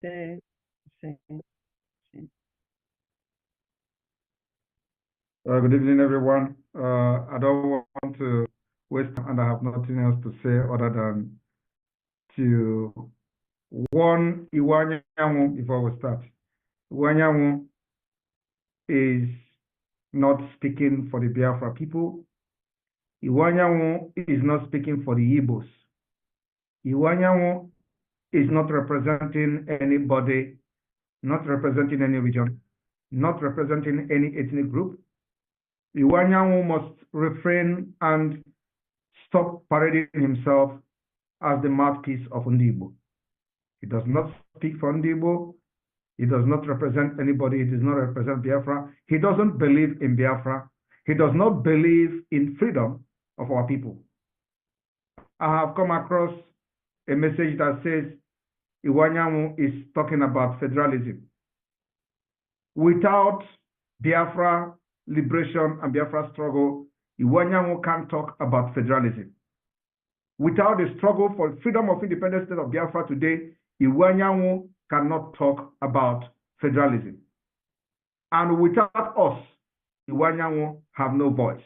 Say, say, say. Good evening, everyone. I don't want to waste time, and I have nothing else to say other than to warn Iwanyanwu before we start. Iwanyanwu is not speaking for the Biafra people. Iwanyanwu is not speaking for the Igbos. Iwanyanwu is not representing anybody, not representing any region, not representing any ethnic group. Iwanyanwu must refrain and stop parading himself as the mouthpiece of Ndibo. He does not speak for Ndibo. He does not represent anybody. He does not represent Biafra. He doesn't believe in Biafra. He does not believe in freedom of our people. I have come across a message that says Iwanyanwu is talking about federalism. Without Biafra liberation and Biafra struggle, Iwanyanwu can't talk about federalism. Without the struggle for freedom of independent state of Biafra today, Iwanyanwu cannot talk about federalism. And without us, Iwanyanwu have no voice.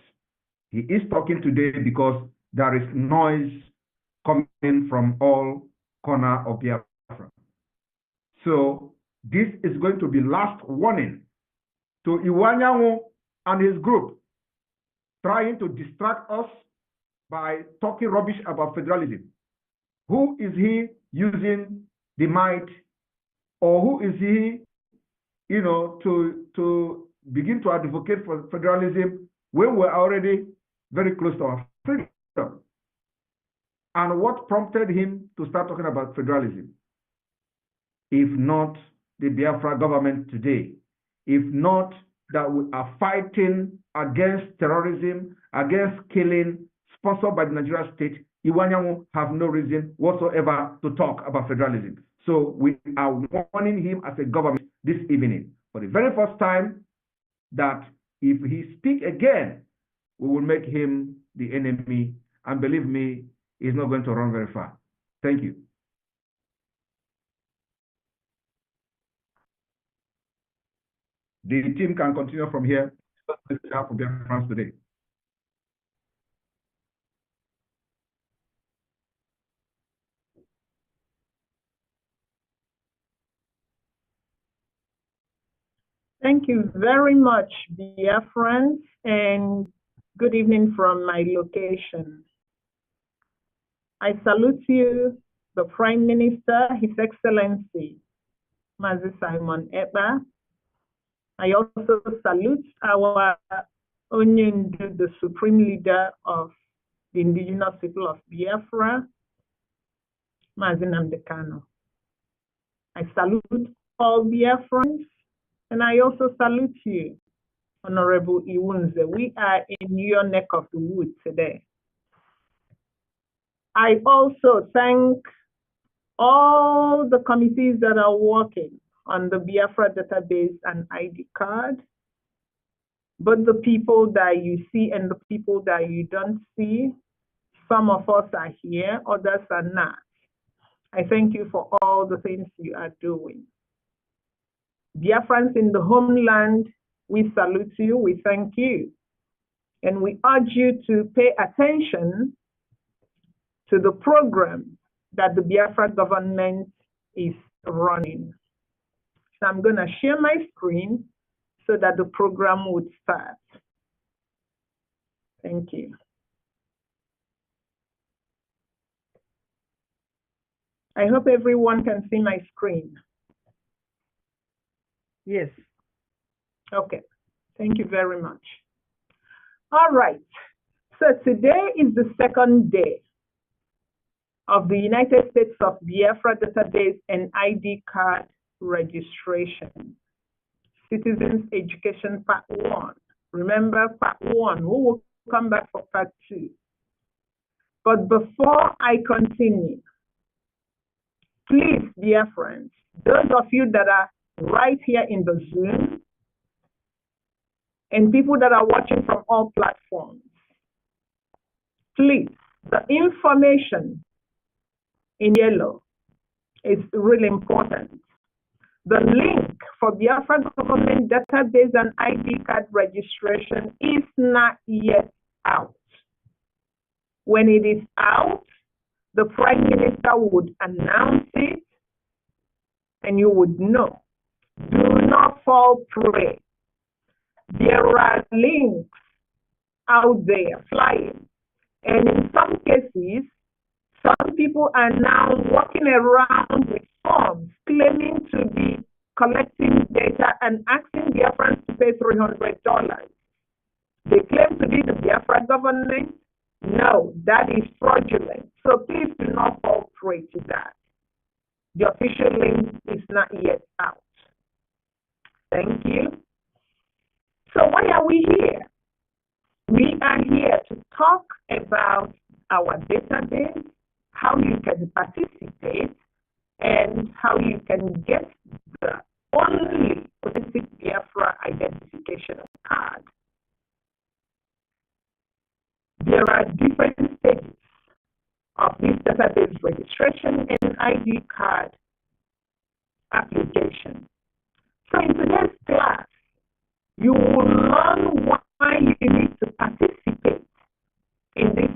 He is talking today because there is noise coming from all corners of Biafra. So this is going to be last warning to Iwanyanwu and his group trying to distract us by talking rubbish about federalism. Who is he using the might, or who is he, to begin to advocate for federalism when we're already very close to our freedom? And what prompted him to start talking about federalism? If not the Biafra government today, if not that we are fighting against terrorism, against killing, sponsored by the Nigerian state, Iwanyanwu have no reason whatsoever to talk about federalism. So we are warning him as a government this evening, for the very first time, that if he speaks again, we will make him the enemy. And believe me, he's not going to run very far. Thank you. The team can continue from here. For Biafra today. Thank you very much, Biafrans, and good evening from my location. I salute you, the Prime Minister, His Excellency, Mazi Simon Ekpa. I also salute our Onyendu, the Supreme Leader of the Indigenous People of Biafra, Mazi Nnamdi Kanu. I salute all Biafrans, and I also salute you, Honorable Iwunze. We are in your neck of the woods today. I also thank all the committees that are working on the Biafra database and ID card, both the people that you see and the people that you don't see. Some of us are here, others are not. I thank you for all the things you are doing. Biafrans in the homeland, we salute you, we thank you. And we urge you to pay attention to the program that the Biafra government is running. So I'm going to share my screen so that the program would start. Thank you. I hope everyone can see my screen. Yes. Okay. Thank you very much. All right. So today is the second day of the United States of Biafra database and ID card registration. Citizens Education Part 1. Remember Part 1. We will come back for Part 2. But before I continue, please, dear friends, those of you that are right here in the Zoom and people that are watching from all platforms, please, the information in yellow is really important. The link for Biafra government database and ID card registration is not yet out. When it is out, the Prime Minister would announce it and you would know. Do not fall prey. There are links out there flying. And in some cases, some people are now walking around with forms claiming to be collecting data and asking Biafrans to pay $300. They claim to be the Biafra government. No, that is fraudulent. So please do not fall prey to that. The official link is not yet out. Thank you. So why are we here? We are here to talk about our database, how you can participate, and how you can get the only authentic Biafra identification card. There are different stages of this database registration and ID card application. So in today's class, you will learn why you need to participate in this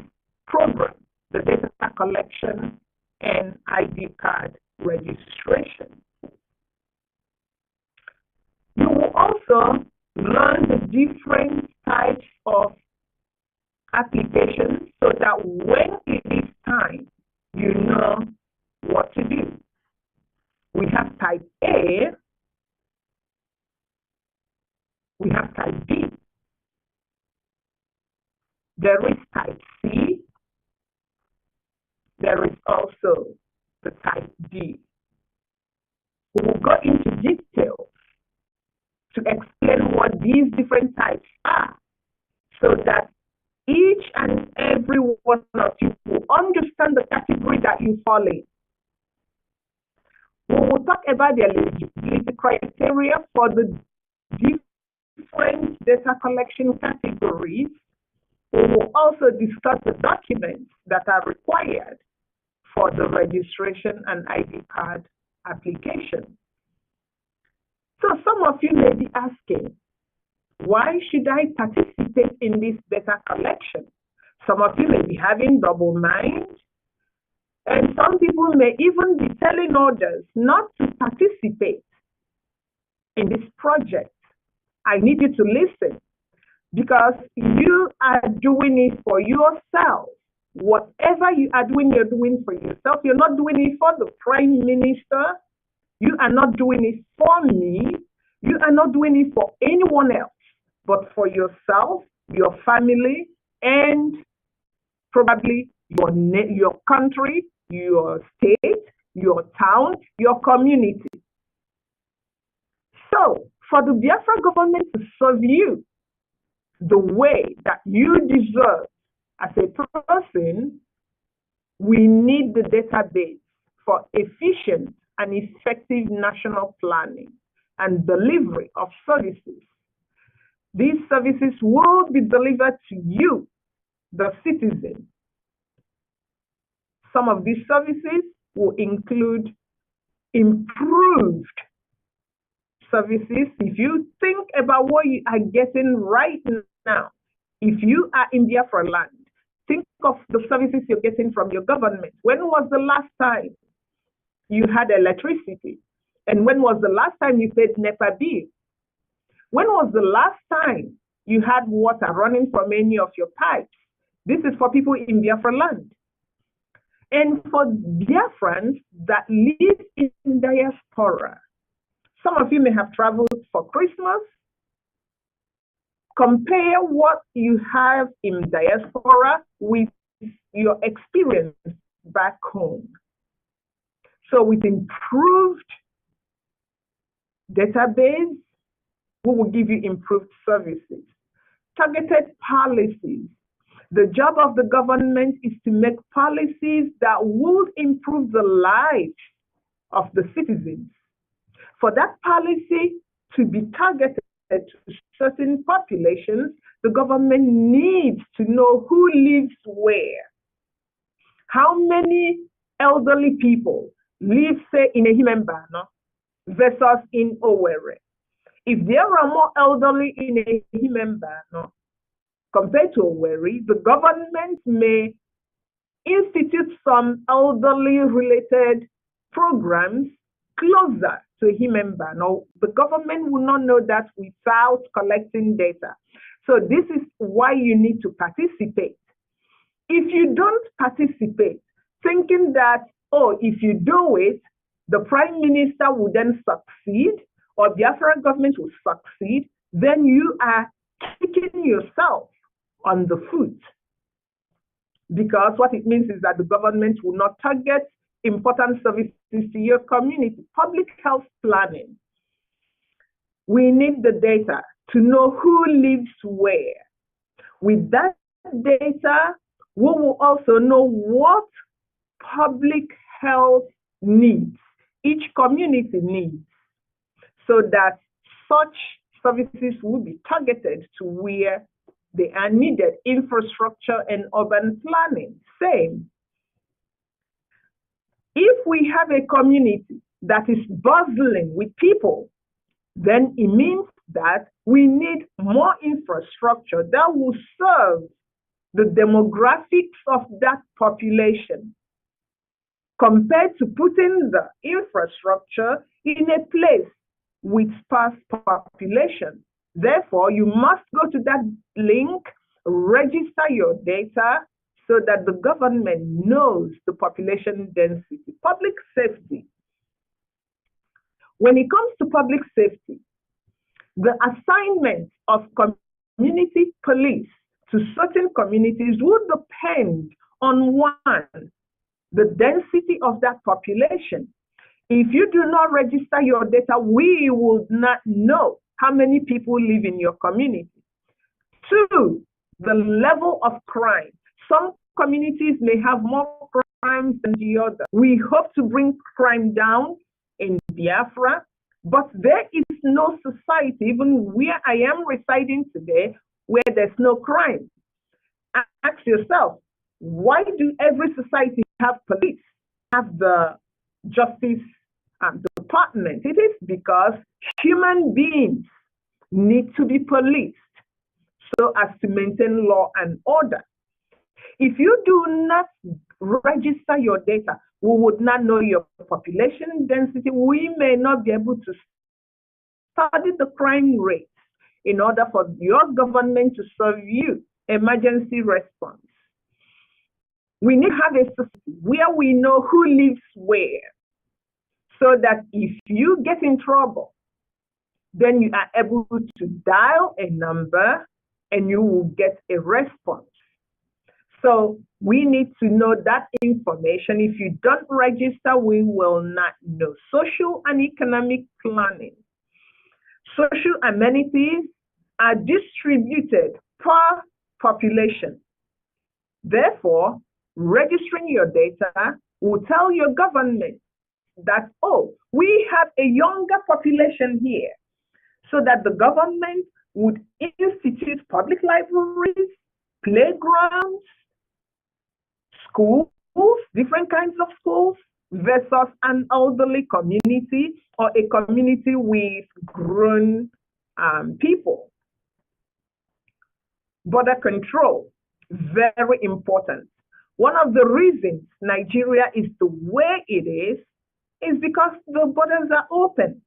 program, the data collection and ID card registration. You will also learn the different types of applications so that when it is time, you know what to do. We have type A, we have type B, there is type C, there is also the type D. We will go into detail to explain what these different types are so that each and every one of you will understand the category that you fall in. We will talk about the eligibility criteria for the different data collection categories. We will also discuss the documents that are required for the registration and ID card application. So some of you may be asking, why should I participate in this data collection? Some of you may be having double mind, and some people may even be telling others not to participate in this project. I need you to listen because you are doing it for yourself. Whatever you are doing, you're doing for yourself. You're not doing it for the Prime Minister. You are not doing it for me. You are not doing it for anyone else, but for yourself, your family, and probably your country, your state, your town, your community. So, for the Biafra government to serve you the way that you deserve as a person, we need the database for efficient and effective national planning and delivery of services. These services will be delivered to you, the citizen. Some of these services will include improved services. If you think about what you are getting right now, if you are in Biafra land, think of the services you're getting from your government. When was the last time you had electricity? And when was the last time you paid NEPA bill? When was the last time you had water running from any of your pipes? This is for people in Biafra land. And for Biafrans that live in diaspora, some of you may have traveled for Christmas. Compare what you have in diaspora with your experience back home. So with improved database, we will give you improved services. Targeted policies. The job of the government is to make policies that will improve the lives of the citizens. For that policy to be targeted to certain populations, the government needs to know who lives where. How many elderly people live, say, in a Himembano, versus in Owerri. If there are more elderly in Ehimemba, no, compared to Owerri, the government may institute some elderly related programs closer to Ehimemba. Now, the government will not know that without collecting data. So this is why you need to participate. If you don't participate, thinking that, oh, if you do it, the Prime Minister will then succeed, or the Biafra government will succeed, then you are kicking yourself on the foot. Because what it means is that the government will not target important services to your community. Public health planning. We need the data to know who lives where. With that data, we will also know what public health needs each community needs, so that such services will be targeted to where they are needed. Infrastructure and urban planning, same. If we have a community that is bustling with people, then it means that we need more infrastructure that will serve the demographics of that population, compared to putting the infrastructure in a place with sparse population. Therefore, you must go to that link, register your data so that the government knows the population density. Public safety. When it comes to public safety, the assignment of community police to certain communities would depend on one, the density of that population. If you do not register your data, we will not know how many people live in your community. Two, the level of crime. Some communities may have more crimes than the other. We hope to bring crime down in Biafra, but there is no society, even where I am residing today, where there's no crime. Ask yourself, why do every society have police, have the justice department? It is because human beings need to be policed so as to maintain law and order. If you do not register your data, we would not know your population density. We may not be able to study the crime rates in order for your government to serve you emergency response. We need to have a system where we know who lives where, so that if you get in trouble, then you are able to dial a number and you will get a response. So we need to know that information. If you don't register, we will not know. Social and economic planning. Social amenities are distributed per population. Therefore, registering your data will tell your government that, oh, we have a younger population here, so that the government would institute public libraries, playgrounds, schools, different kinds of schools, versus an elderly community or a community with grown people. Border control, very important. One of the reasons Nigeria is the way it is because the borders are open,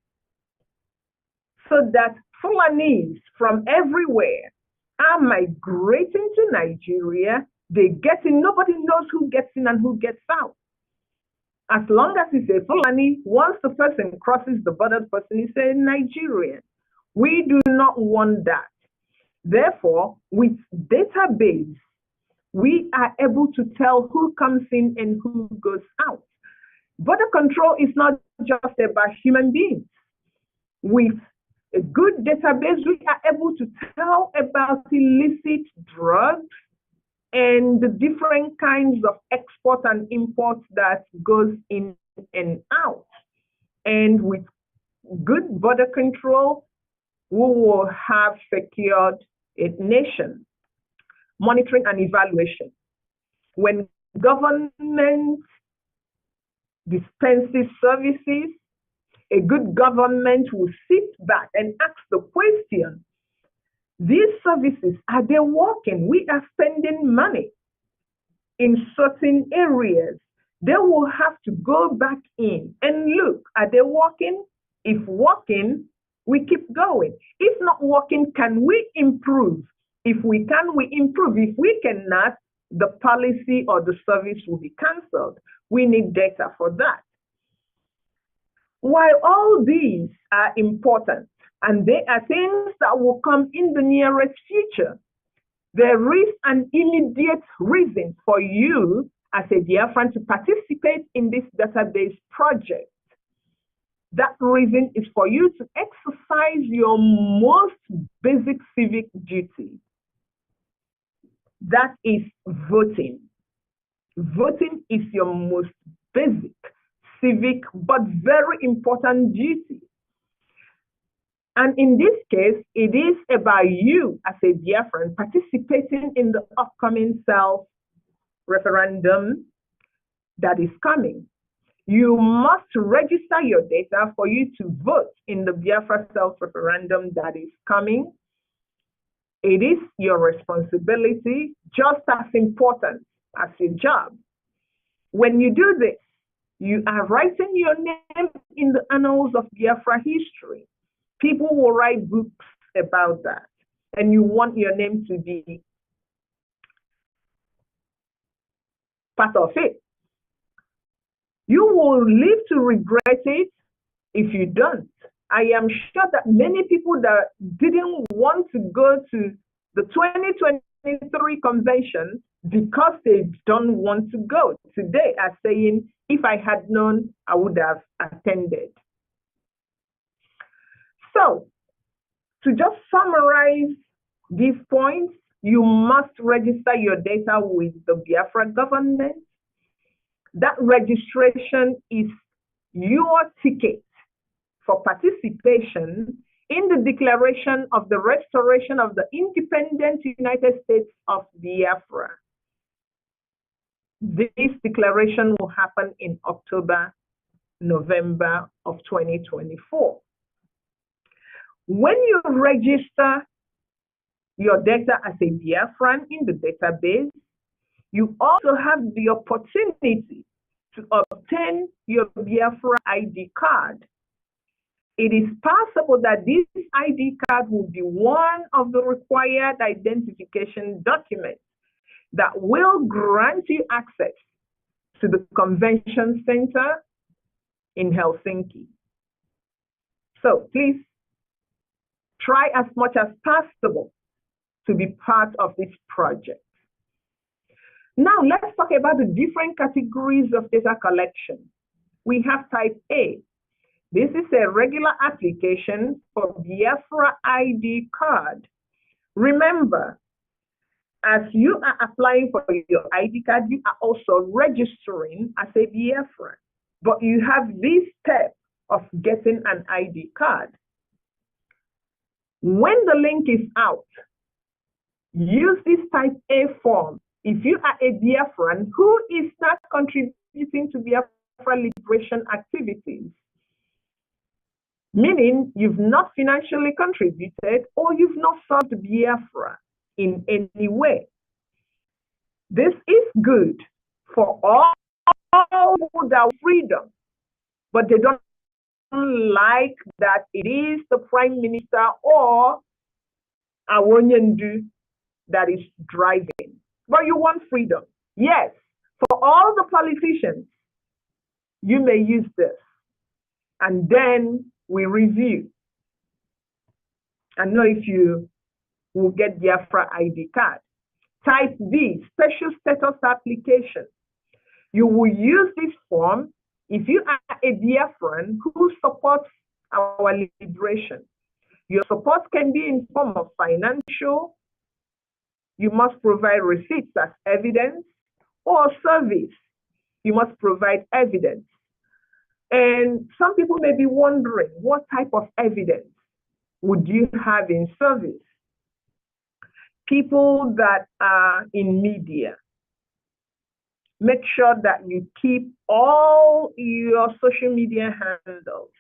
so that Fulanis from everywhere are migrating to Nigeria. They get in, nobody knows who gets in and who gets out. As long as it's a Fulani, once the person crosses the border, the person is a Nigerian. We do not want that. Therefore, with database, we are able to tell who comes in and who goes out. Border control is not just about human beings. With a good database, we are able to tell about illicit drugs and the different kinds of export and import that goes in and out. And with good border control, we will have secured a nation. Monitoring and evaluation. When government dispenses services, A good government will sit back and ask the question, these services, are they working? We are spending money in certain areas. They will have to go back in and look, are they working? If working, we keep going. If not working, can we improve? If we can, we improve. If we cannot, the policy or the service will be cancelled. We need data for that. While all these are important, and they are things that will come in the nearest future, there is an immediate reason for you as a Biafran to participate in this database project. That reason is for you to exercise your most basic civic duty. That is voting. Voting is your most basic civic but very important duty. And in this case, it is about you as a Biafran participating in the upcoming self-referendum that is coming. You must register your data for you to vote in the Biafra self-referendum that is coming. It is your responsibility, just as important as your job. When you do this, you are writing your name in the annals of Biafra history. People will write books about that, and you want your name to be part of it. You will live to regret it if you don't. I am sure that many people that didn't want to go to the 2023 convention because they don't want to go today are saying, if I had known, I would have attended. So, to just summarize these points, you must register your data with the Biafra government. That registration is your ticket for participation in the declaration of the restoration of the independent United States of Biafra. This declaration will happen in October, November of 2024. When you register your data as a Biafran in the database, you also have the opportunity to obtain your Biafra ID card. It is possible that this ID card will be one of the required identification documents that will grant you access to the convention center in Helsinki. So please try as much as possible to be part of this project. Now let's talk about the different categories of data collection. We have type A. This is a regular application for Biafra ID card. Remember, as you are applying for your ID card, you are also registering as a Biafra. But you have this step of getting an ID card. When the link is out, use this type A form. If you are a Biafran who is not contributing to Biafra liberation activities, meaning you've not financially contributed or you've not served Biafra in any way. This is good for all who have freedom, but they don't like that it is the Prime Minister or Awonyendu that is driving. But you want freedom. Yes, for all the politicians, you may use this. And then we review and know if you will get Biafra ID card. Type B, special status application. You will use this form if you are a Biafran who supports our liberation. Your support can be in form of financial. You must provide receipts as evidence, or service. You must provide evidence. And some people may be wondering, what type of evidence would you have in service? People that are in media, make sure that you keep all your social media handles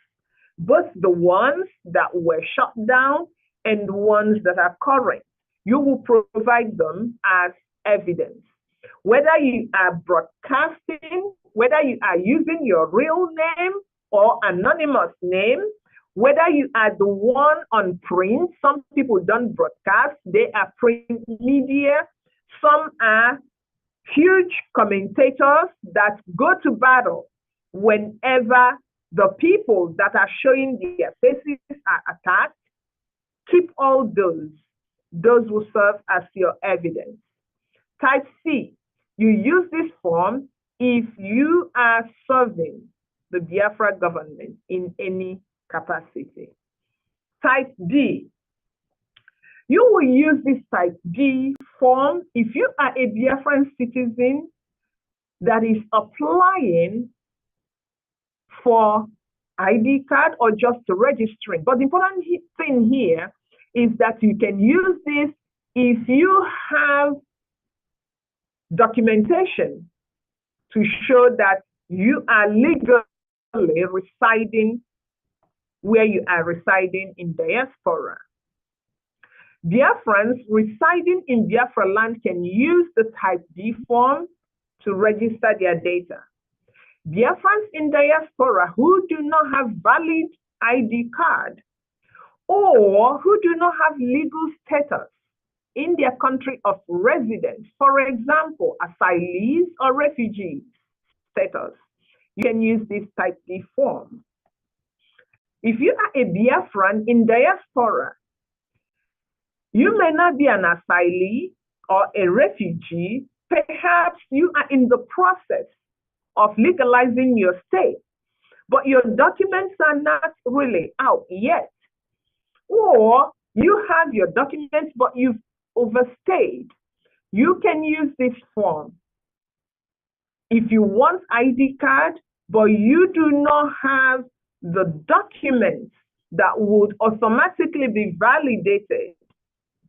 both the ones that were shut down and the ones that are current. You will provide them as evidence. Whether you are broadcasting, whether you are using your real name or anonymous name, whether you are the one on print, some people don't broadcast, they are print media, some are huge commentators that go to battle whenever the people that are showing their faces are attacked. Keep all those. Those will serve as your evidence. Type C, you use this form if you are serving the Biafra government in any capacity. Type D, you will use this type D form if you are a Biafran citizen that is applying for ID card or just registering. But the important thing here is that you can use this if you have documentation to show that you are legally residing where you are residing in diaspora. Biafrans residing in Biafra land can use the type D form to register their data. Biafrans in diaspora who do not have valid ID card or who do not have legal status in their country of residence, for example, asylees or refugees status, you can use this type D form. If you are a Biafran in diaspora, you may not be an asylee or a refugee. Perhaps you are in the process of legalizing your state, but your documents are not really out yet. Or you have your documents, but you've overstayed. You can use this form. If you want ID card, but you do not have the documents that would automatically be validated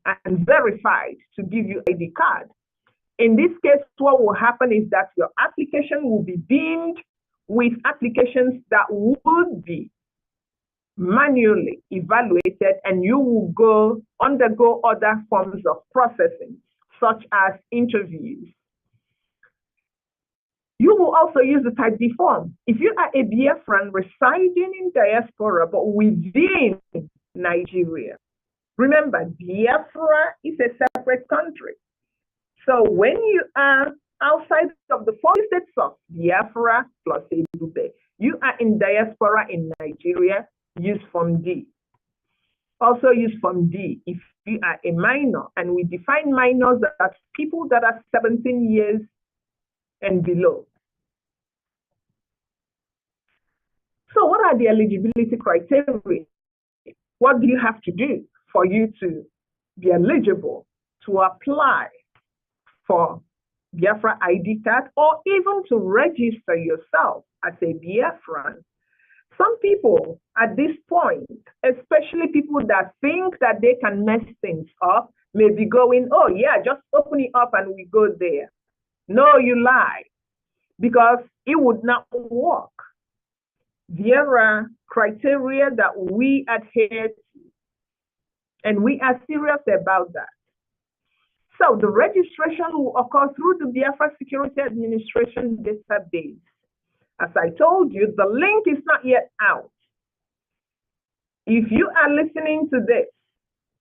and verified to give you ID card. In this case, what will happen is that your application will be deemed with applications that would be manually evaluated, and you will undergo other forms of processing, such as interviews. You will also use the type D form. If you are a Biafran residing in diaspora, but within Nigeria, remember, Biafra is a separate country. So when you are outside of the 4 states of Biafra plus Ebube, you are in diaspora in Nigeria, use Form D. Also use Form D if you are a minor, and we define minors as people that are 17 years and below. So what are the eligibility criteria? What do you have to do for you to be eligible to apply for Biafra ID card or even to register yourself as a Biafran? Some people at this point, especially people that think that they can mess things up, may be going, oh yeah, just open it up and we go there. No, you lie, because it would not work. There are criteria that we adhere to, and we are serious about that. So the registration will occur through the Biafra Security Administration database. As I told you, the link is not yet out. If you are listening to this,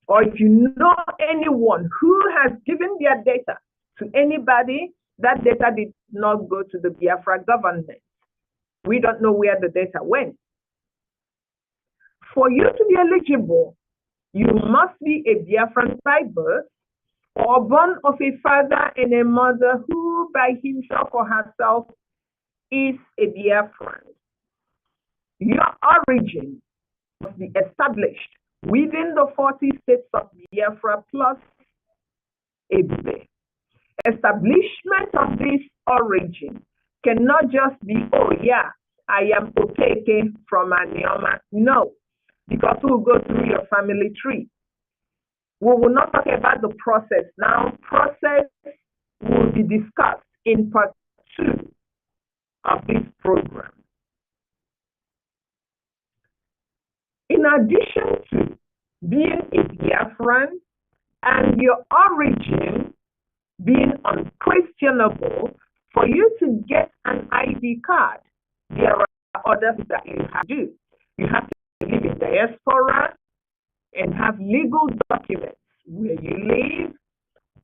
or if you know anyone who has given their data to anybody, that data did not go to the Biafra government. We don't know where the data went. For you to be eligible, you must be a Biafran by birth or born of a father and a mother who by himself or herself is a Biafran. Your origin must be established within the 40 states of Biafra plus Ebube. Establishment of this origin cannot just be, oh yeah, I am Okeke from Anioma. No, because we'll go through your family tree. We will not talk about the process now. Process will be discussed in part 2 of this program. addition to being a Biafran and your origin being unquestionable, for you to get an ID card, there are others that you have to do. You have to live in diaspora and have legal documents where you live,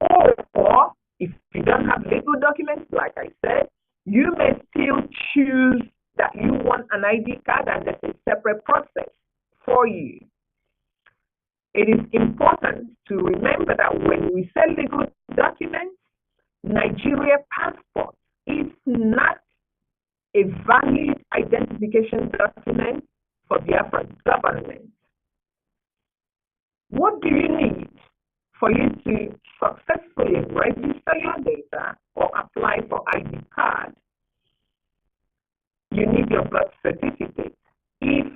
or if you don't have legal documents, like I said, you may still choose that you want an ID card and there's a separate process for you. It is important to remember that when we say legal documents, Nigeria passport is not a valid identification document for Biafra government. What do you need for you to successfully register your data or apply for ID card? You need your birth certificate, if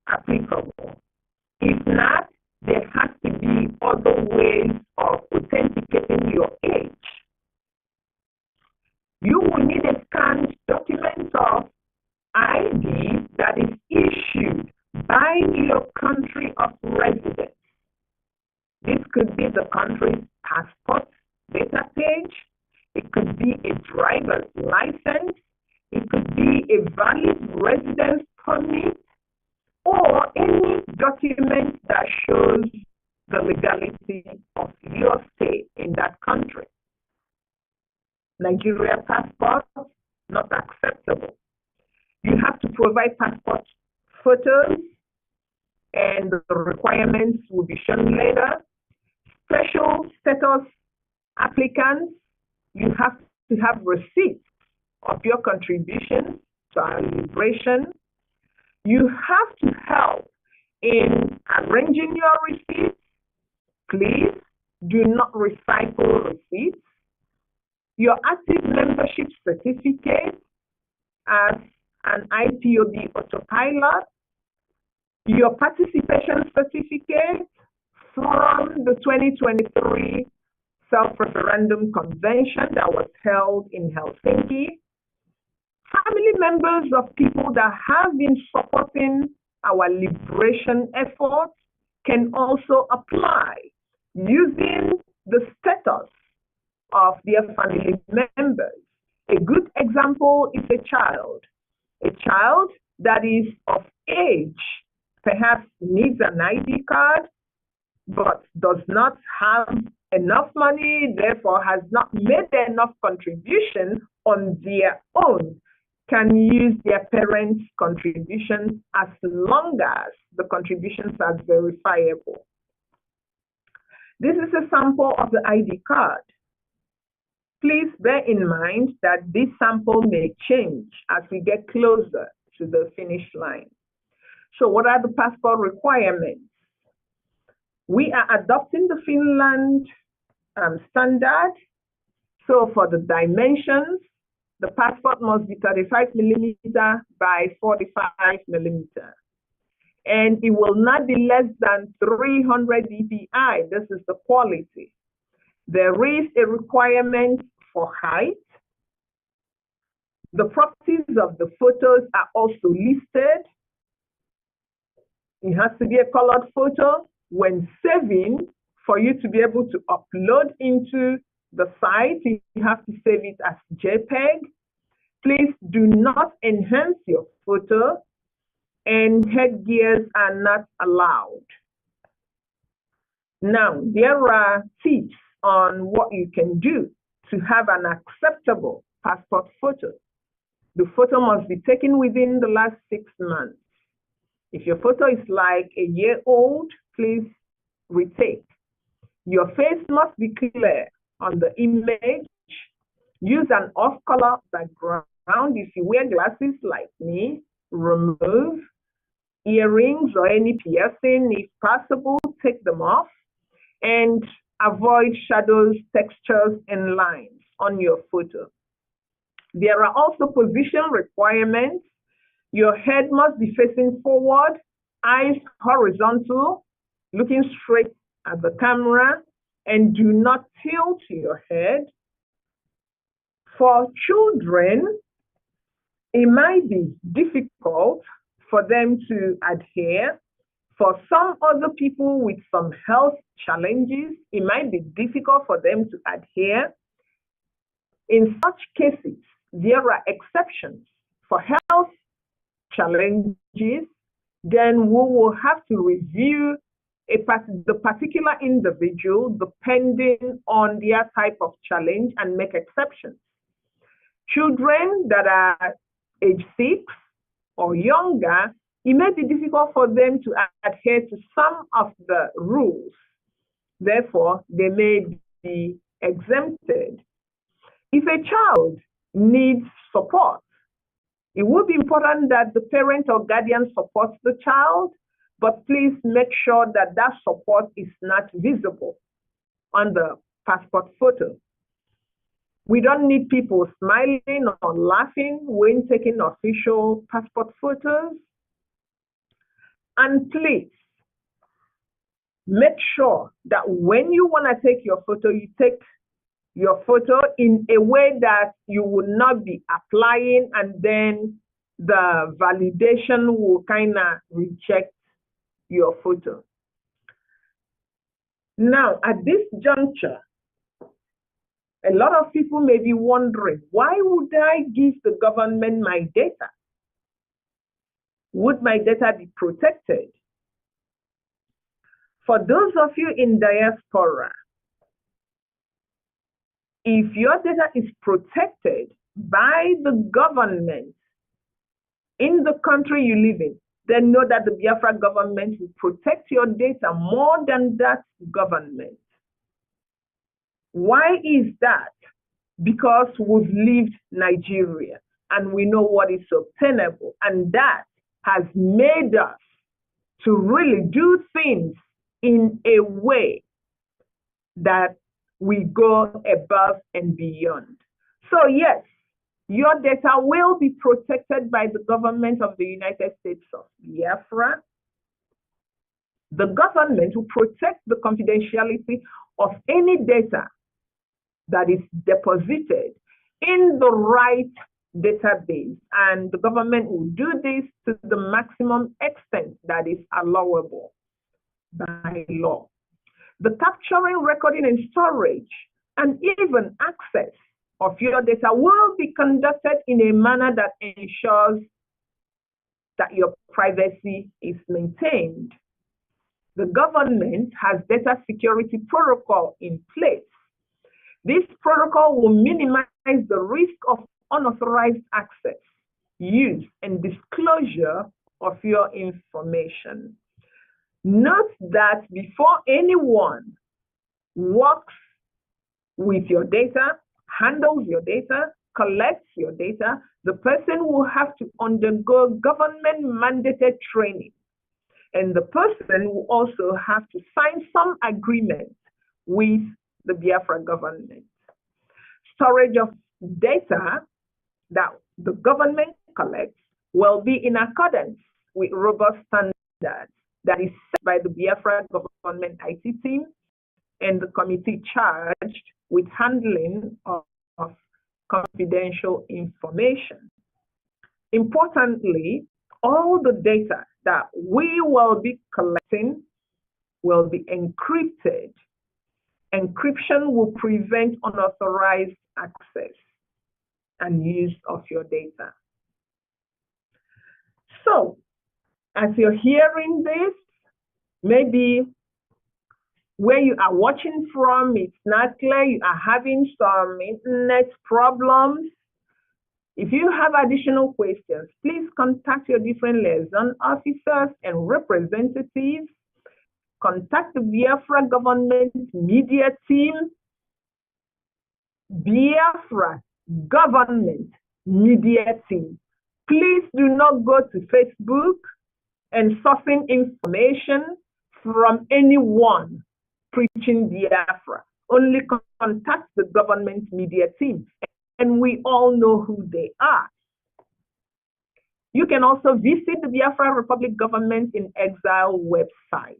applicable. If not, there has to be other ways of authenticating your age. You will need a scanned document of ID that is issued by your country of residence. This could be the country's passport data page. It could be a driver's license. It could be a valid residence permit, or any document that shows the legality of your stay in that country. Nigeria passport, not acceptable. You have to provide passport photos, and the requirements will be shown later. Special status applicants, you have to have receipts of your contributions to our liberation. You have to help in arranging your receipts. Please do not recycle receipts. Your active membership certificate as an IPOB autopilot, your participation certificate from the 2023 Self-Referendum Convention that was held in Helsinki. Family members of people that have been supporting our liberation efforts can also apply using the status of their family members. A good example is a child that is of age, perhaps needs an ID card, but does not have enough money, therefore has not made enough contribution on their own, can use their parents' contributions as long as the contributions are verifiable. This is a sample of the ID card. Please bear in mind that this sample may change as we get closer to the finish line. So what are the passport requirements? We are adopting the Finland standard. So for the dimensions, the passport must be 35 millimeter by 45 millimeter. And it will not be less than 300 dpi. This is the quality. There is a requirement for height. The properties of the photos are also listed. It has to be a colored photo. When saving, for you to be able to upload into the site, you have to save it as JPEG. Please do not enhance your photo, and headgears are not allowed. Now, there are tips on what you can do to have an acceptable passport photo. The photo must be taken within the last 6 months. If your photo is like a year old, please retake. Your face must be clear on the image. Use an off-color background. If you wear glasses like me, remove earrings or any piercing. If possible, take them off. And avoid shadows, textures, and lines on your photo. There are also position requirements. Your head must be facing forward, eyes horizontal, looking straight at the camera, and do not tilt your head. For children, it might be difficult for them to adhere. For some other people with some health challenges, it might be difficult for them to adhere. In such cases, there are exceptions. For health challenges, then we will have to review the particular individual depending on their type of challenge and make exceptions. Children that are age 6 or younger, it may be difficult for them to adhere to some of the rules. Therefore, they may be exempted. If a child needs support, it would be important that the parent or guardian supports the child, but please make sure that that support is not visible on the passport photo. We don't need people smiling or laughing when taking official passport photos. And please, make sure that when you want to take your photo, you take your photo in a way that you will not be applying and then the validation will kind of reject your photo. Now, at this juncture, a lot of people may be wondering, why would I give the government my data? Would my data be protected? For those of you in diaspora, if your data is protected by the government in the country you live in, then know that the Biafra government will protect your data more than that government. Why is that? Because we've lived Nigeria and we know what is obtainable, and that has made us to really do things in a way that we go above and beyond. So yes, your data will be protected by the government of the United States of Biafra. The government will protect the confidentiality of any data that is deposited in the right database, and the government will do this to the maximum extent that is allowable by law. The capturing, recording, and storage, and even access of your data will be conducted in a manner that ensures that your privacy is maintained. The government has data security protocol in place. This protocol will minimize the risk of unauthorized access, use, and disclosure of your information. Note that before anyone works with your data, handles your data, collects your data, the person will have to undergo government-mandated training. And the person will also have to sign some agreement with the Biafra government. Storage of data that the government collects will be in accordance with robust standards that is set by the Biafra government IT team and the committee charged with handling of confidential information. Importantly, all the data that we will be collecting will be encrypted. Encryption will prevent unauthorized access and use of your data. So, as you're hearing this, maybe where you are watching from, it's not clear, you are having some internet problems. If you have additional questions, please contact your different liaison officers and representatives. Contact the Biafra government media team. Biafra government media team. Please do not go to Facebook and sourcing information from anyone preaching Biafra. Only contact the government media team, and we all know who they are. You can also visit the Biafra Republic Government in Exile website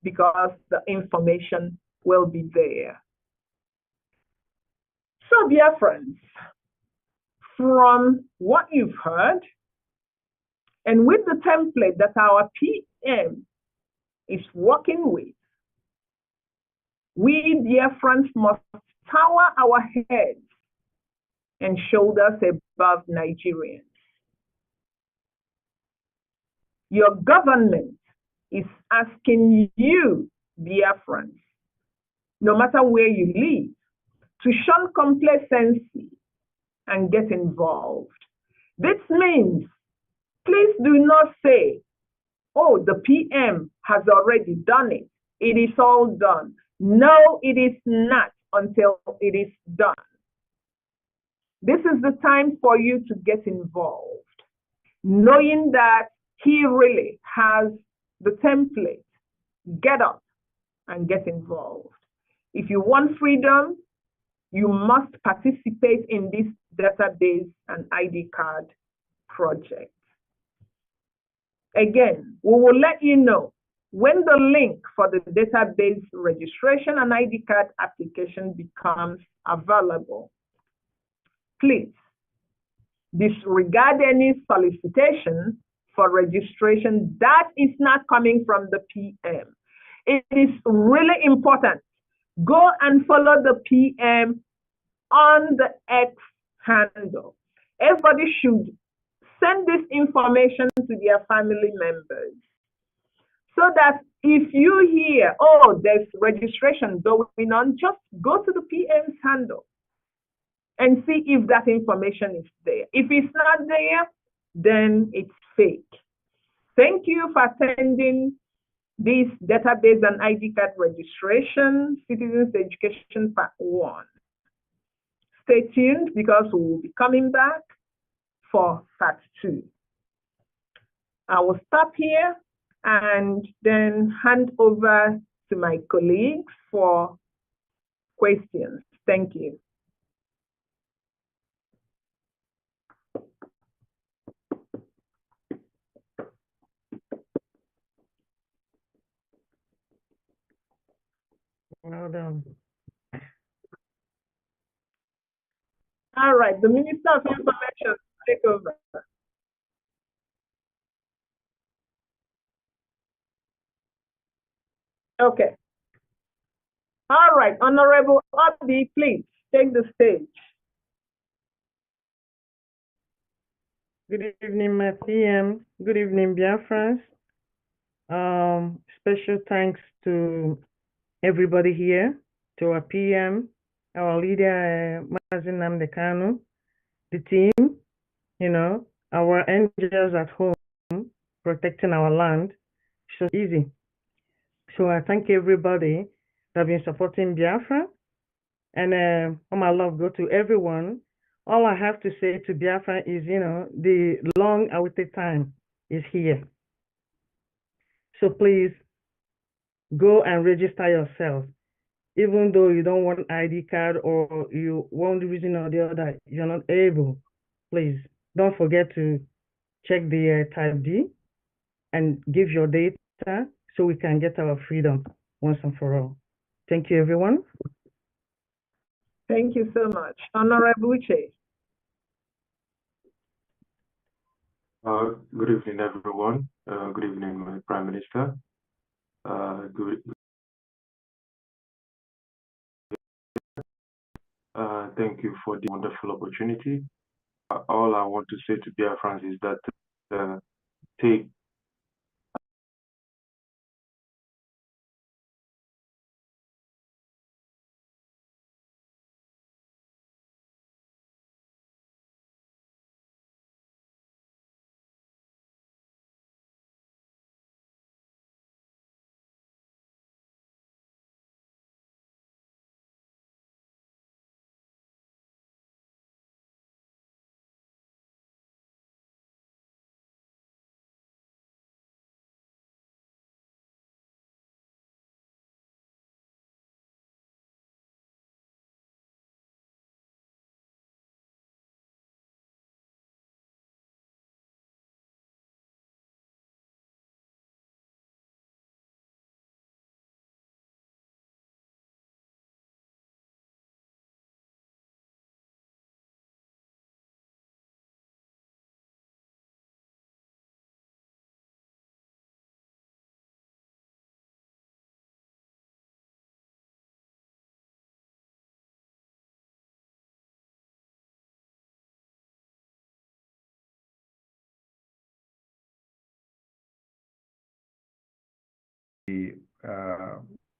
because the information will be there. So, dear friends, from what you've heard, and with the template that our PM is working with. We Biafrans must tower our heads and shoulders above Nigerians. Your government is asking you, Biafrans, no matter where you live, to shun complacency and get involved. This means, please do not say, oh, the PM has already done it. It is all done. No, it is not until it is done. This is the time for you to get involved, knowing that he really has the template. Get up and get involved. If you want freedom, you must participate in this database and ID card project. Again, we will let you know when the link for the database registration and ID card application becomes available. Please disregard any solicitation for registration that is not coming from the PM. It is really important. Go and follow the PM on the X handle. Everybody should send this information to their family members so that if you hear, oh, there's registration going on, just go to the PM's handle and see if that information is there. If it's not there, then it's fake. Thank you for attending this database and ID card registration, Citizens Education Part 1. Stay tuned because we will be coming back for Part 2. I will stop here and then hand over to my colleagues for questions. Thank you. Well done. All right, the Minister of Information, take over. Okay. All right, Honorable Obi, please take the stage. Good evening, my PM. Good evening, Biafrans. Special thanks to everybody here, to our PM, our leader, Mazin Namdekanu, the team, our angels at home protecting our land. So easy. So I thank everybody that have been supporting Biafra. And all my love go to everyone. All I have to say to Biafra is, the long-awaited time is here. So please go and register yourself. Even though you don't want ID card or you want reason or the other, you're not able. Please don't forget to check the type D and give your data so we can get our freedom once and for all. Thank you, everyone. Thank you so much. Honorable Uche. Good evening, everyone. Good evening, my Prime Minister. Thank you for the wonderful opportunity. All I want to say to Biafrans is that take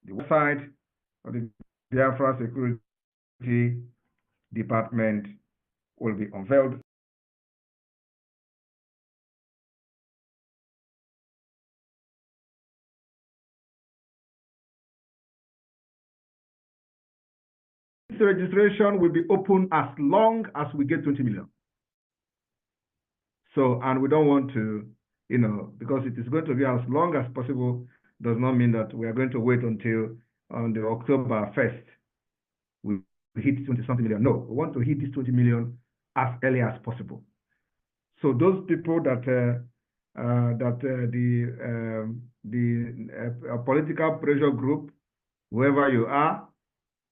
the website of the Biafra Security Department will be unveiled. This registration will be open as long as we get 20 million. So, and we don't want to, because it is going to be as long as possible, does not mean that we are going to wait until on the October 1st we hit 20-something million. No, we want to hit this 20 million as early as possible. So those people that the political pressure group, whoever you are,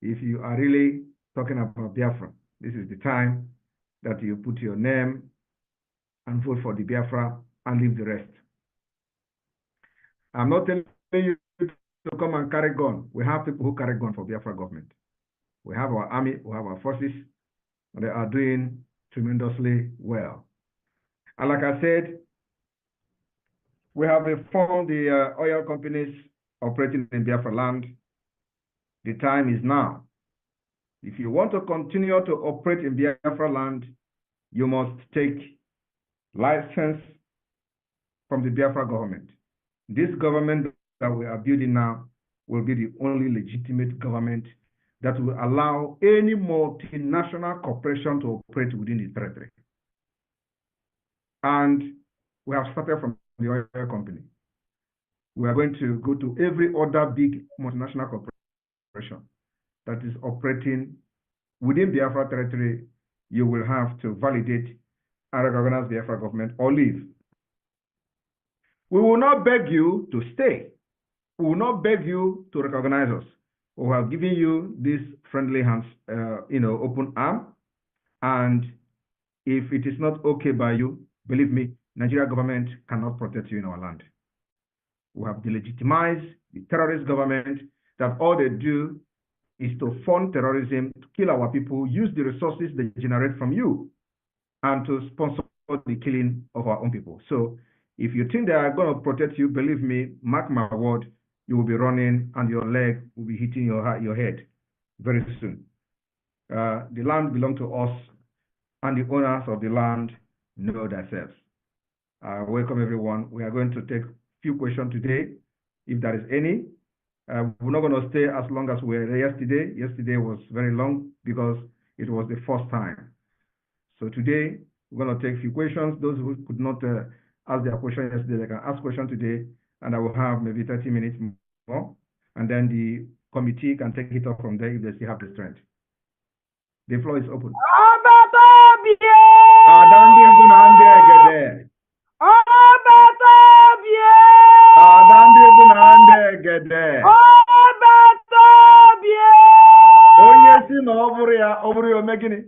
if you are really talking about Biafra, this is the time that you put your name and vote for the Biafra and leave the rest. I'm not telling you to come and carry gun. We have people who carry gun for Biafra government. We have our army, we have our forces, and they are doing tremendously well. And like I said, we have informed the oil companies operating in Biafra land. The time is now. If you want to continue to operate in Biafra land, you must take license from the Biafra government. This government that we are building now will be the only legitimate government that will allow any multinational corporation to operate within the territory. And we have started from the oil company. We are going to go to every other big multinational corporation that is operating within Biafra territory. You will have to validate and recognize Biafra government or leave. We will not beg you to stay. We will not beg you to recognize us. We have given you this friendly hands, open arm. And if it is not okay by you, believe me, Nigeria government cannot protect you in our land. We have delegitimized the terrorist government that all they do is to fund terrorism, to kill our people, use the resources they generate from you, and to sponsor the killing of our own people. So if you think they are going to protect you, believe me, mark my word, you will be running and your leg will be hitting your head very soon. The land belongs to us, and the owners of the land know themselves. Welcome everyone. We are going to take a few questions today, if there is any. We're not going to stay as long as we were yesterday. Yesterday was very long because it was the first time. So today, we're going to take a few questions. Those who could not ask their question yesterday, they can ask question today, and I will have maybe 30 minutes more. And then the committee can take it up from there if they still have the strength. The floor is open. Onye si na ọ bụrụ ya ome gịnị?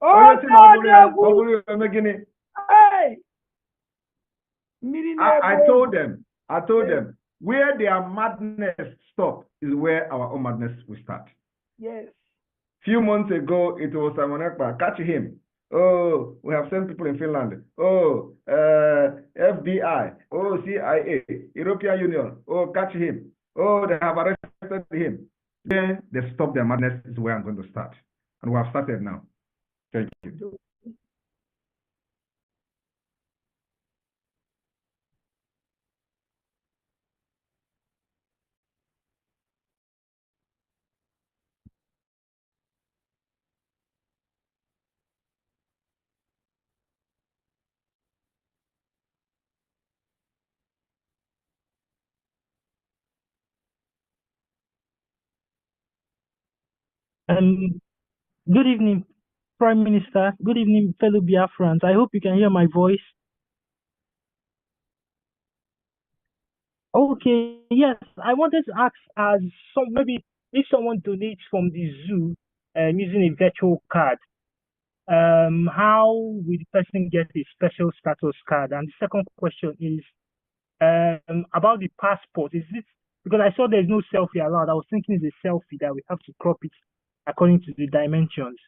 Onye si na ọ bụrụ ya ome gịnị? I told them, where their madness stop is where our own madness will start. Yes. Few months ago, it was Simon Ekpa, catch him. Oh, we have sent people in Finland. Oh, FBI. Oh, CIA. European Union. Oh, catch him. Oh, they have arrested him. Then they stop their madness is where I'm going to start. And we have started now. Thank you. Good evening, Prime Minister. Good evening, fellow Biafrans. I hope you can hear my voice. Okay, yes, I wanted to ask maybe if someone donates from the zoo using a virtual card, how will the person get a special status card? And the second question is about the passport. Is it because I saw there's no selfie allowed? I was thinking it's a selfie that we have to crop it according to the dimensions.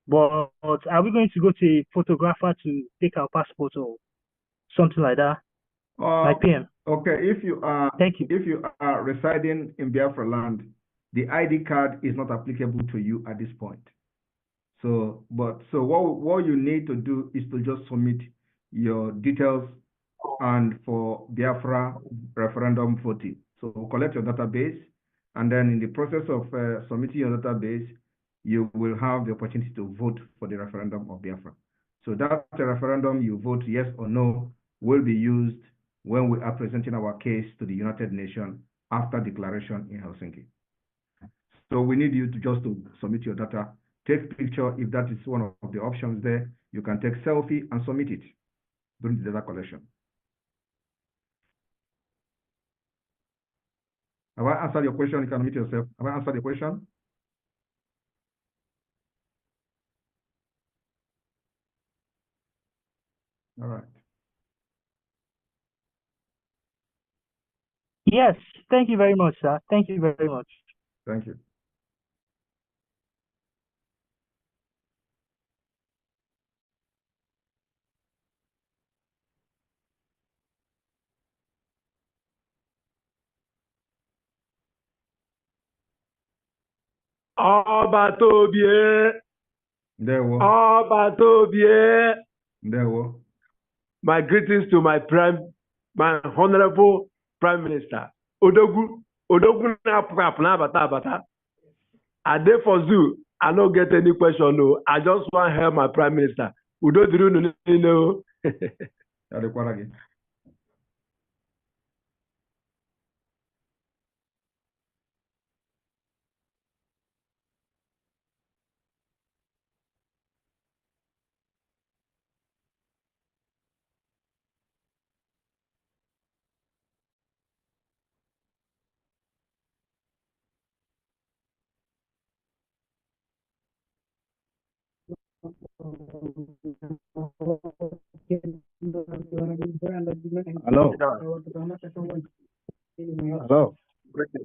But are we going to go to a photographer to take our passport or something like that? My PM. Okay, if you are Thank you. residing in Biafra land, the ID card is not applicable to you at this point. So what you need to do is to just submit your details and for Biafra referendum voting. So collect your database, and then in the process of submitting your database, you will have the opportunity to vote for the referendum of Biafra. So that referendum you vote yes or no will be used when we are presenting our case to the United Nations after declaration in Helsinki. So we need you to just to submit your data, take picture if that is one of the options there. You can take selfie and submit it during the data collection. Have I answered your question? You can unmute yourself. Have I answered your question? All right. Yes, thank you very much, sir. Thank you very much. Thank you. Obatobie. Ndewo. Obatobie. Ndewo. My greetings to my honorable Prime Minister. Odogwu na abata. I dey for zoo. I don't get any question. No, I just want to help my Prime Minister. Udo dịrị unu niile o. Adekwara gị. Hello. Hello.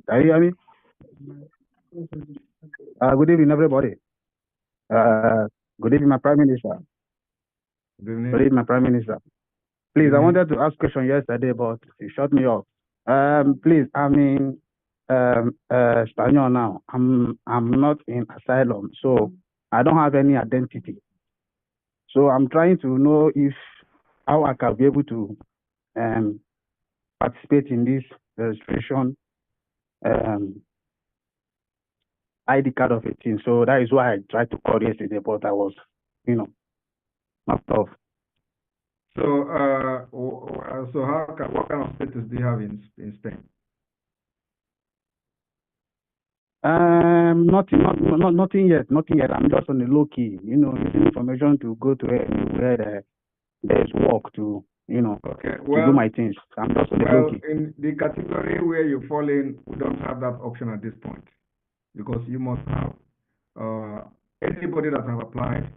Can you hear me? Good evening, everybody. Good evening, my Prime Minister. Good evening. Good evening, my Prime Minister. Please, I wanted to ask a question yesterday, but you shut me off. Please, I'm in Spaniel now. I'm not in asylum, so I don't have any identity. So I'm trying to know how I can be able to participate in this registration ID card of 18. So that is why I tried to call yesterday, but I was, knocked off. So what kind of status do you have in Spain? Nothing yet. I'm just on the low key, using information to go to where there's work to, Okay, to do my things. I'm just on the low key. In the category where you fall in, we don't have that option at this point, because you must have anybody that have applied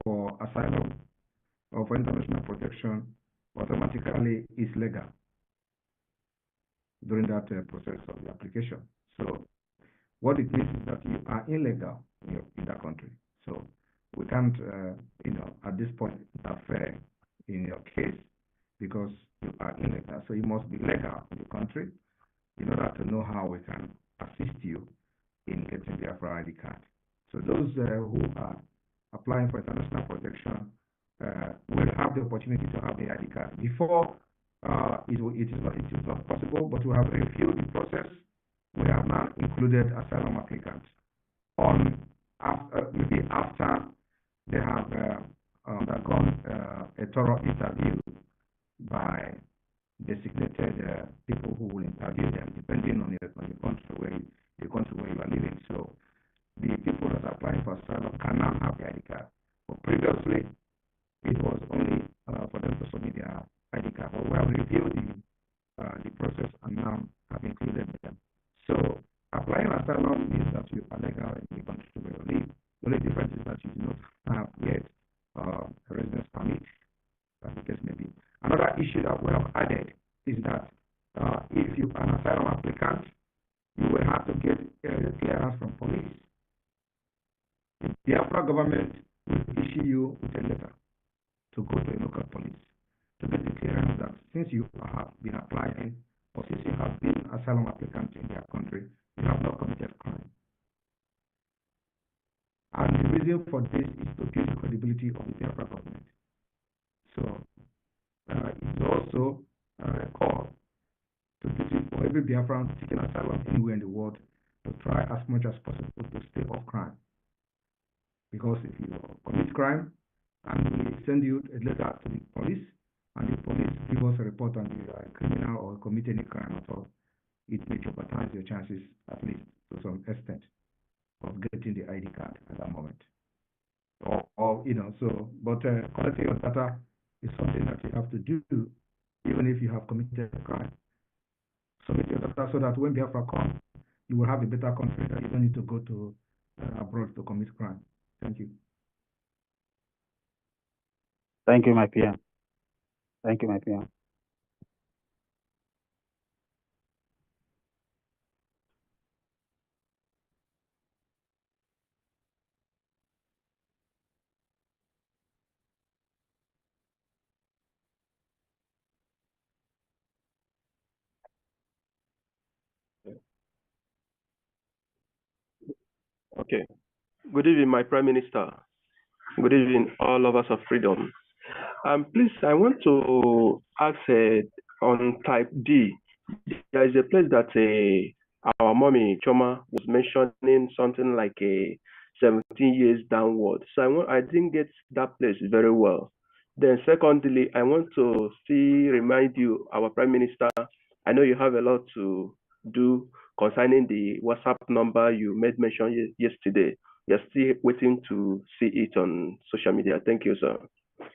for asylum or for international protection automatically is legal during that process of the application. So what it means is that you are illegal in that country. So we can't, at this point, interfere in your case because you are illegal. So you must be legal in the country in order to know how we can assist you in getting the BIAFRA ID card. So those who are applying for international protection will have the opportunity to have the ID card. Before, it is not possible, but we have reviewed the process. We have now included asylum applicants maybe after they have undergone a thorough interview by designated people who will interview them, depending on the country where you are living. So the people that are applying for asylum can now have the ID card. But previously, it was only for them to submit their ID card. But we have reviewed the process and now have included them. So applying asylum means that you are legal in the country where you live. The only difference is that you do not have yet a residence permit, as the case may be. Another issue that we have added is that if you are an asylum applicant, you will have to get clearance from police. The BIAFRA government will issue you with a letter to go to a local police to get the clearance that since you have been applying or since you have been asylum applicant in their country, you have not committed crime. And the reason for this is to build the credibility of the Biafra government. So it's also a call to duty for every Biafran seeking asylum anywhere in the world to try as much as possible to stay off crime. Because if you commit crime and we send you a letter to the police, and the police give us a report on you are a criminal or commit any crime at all, it may jeopardize your chances, at least to some extent, of getting the ID card at that moment. Or but collecting your data is something that you have to do, even if you have committed a crime. Submit your data so that when Biafra comes, you will have a better country that you don't need to go to abroad to commit crime. Thank you. Thank you, my PM. Thank you, my PM. Okay. Good evening, my Prime Minister. Good evening, all lovers of freedom. Please, I want to ask on type D. There is a place that our mommy Choma was mentioning something like a 17 years downward. So I didn't get that place very well. Then secondly, I want to remind you, our Prime Minister, I know you have a lot to do concerning the WhatsApp number you made mention yesterday. You're still waiting to see it on social media. Thank you, sir.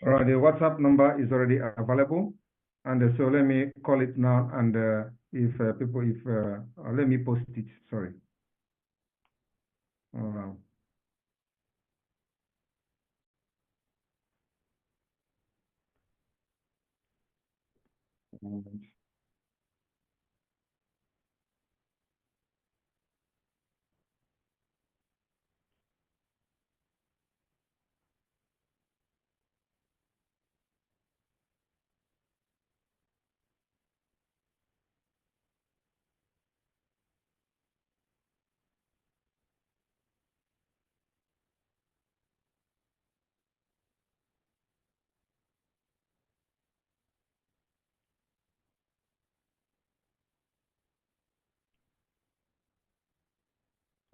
All right, the WhatsApp number is already available. And so let me call it now. And let me post it. Sorry.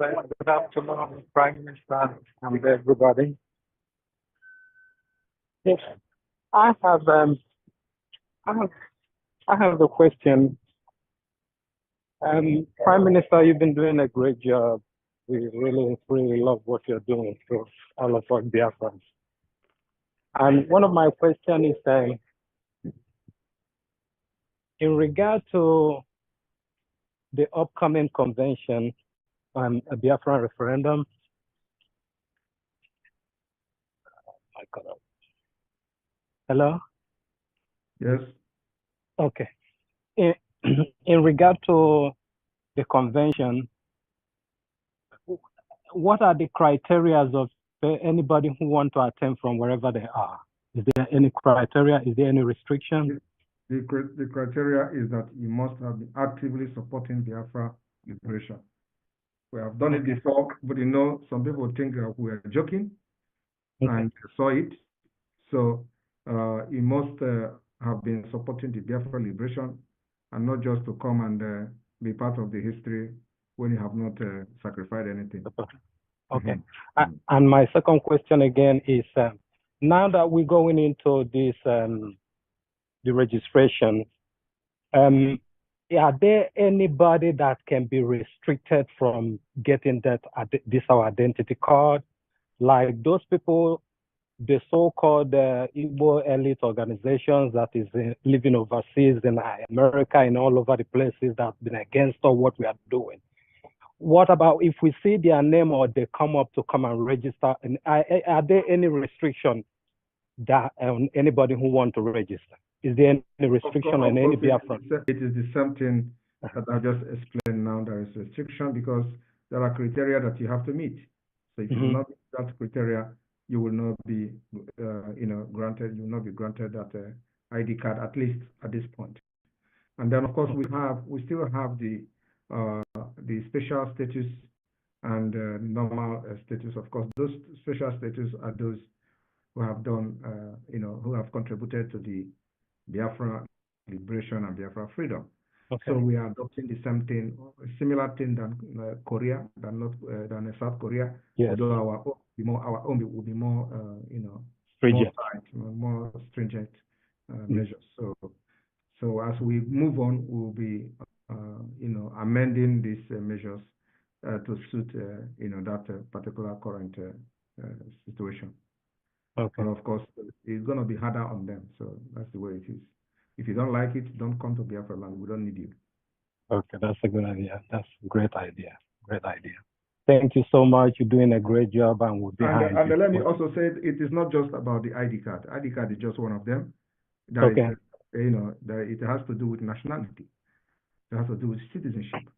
Good afternoon, Prime Minister, and everybody. Yes, I have the question. Prime Minister, you've been doing a great job. We really love what you're doing for all of us Biafrans. And one of my questions is in regard to the upcoming convention on a Biafran referendum. My God. Hello? Yes. Okay. In regard to the convention, what are the criteria of anybody who want to attend from wherever they are? Is there any criteria? Is there any restriction? The criteria is that you must have been actively supporting Biafra liberation. We have done it before, but some people think we are joking and saw it. So you must have been supporting the Biafra liberation and not just to come and be part of the history when you have not sacrificed anything. Okay. And my second question again is, now that we're going into this, the registration, are there anybody that can be restricted from getting this our identity card? Like those people, the so-called Igbo elite organizations that is living overseas in America and all over the places that have been against all what we are doing. What about if we see their name or they come and register? And are there any restriction that anybody who want to register? Is there any restriction on any Biafran? It is the same thing that I just explained now. There is restriction because there are criteria that you have to meet. So if you do not meet that criteria, you will not be, granted. You will not be granted that ID card, at least at this point. And then, of course, we still have the special status and normal status. Of course, those special status are those who have done, who have contributed to the Biafra liberation and Biafra freedom. Okay. So we are adopting the same thing, similar thing than Korea, than South Korea. Yes. Although our own will be more, Stringent. more stringent measures. So as we move on, we'll be, amending these measures to suit, that particular current situation. Okay. But of course, it's going to be harder on them. So that's the way it is. If you don't like it, don't come to Biafra land. We don't need you. Okay, that's a good idea. That's a great idea. Great idea. Thank you so much. You're doing a great job, and we'll be behind you. And let me also say, it is not just about the ID card. ID card is just one of them. That Okay. is, that it has to do with nationality. It has to do with citizenship.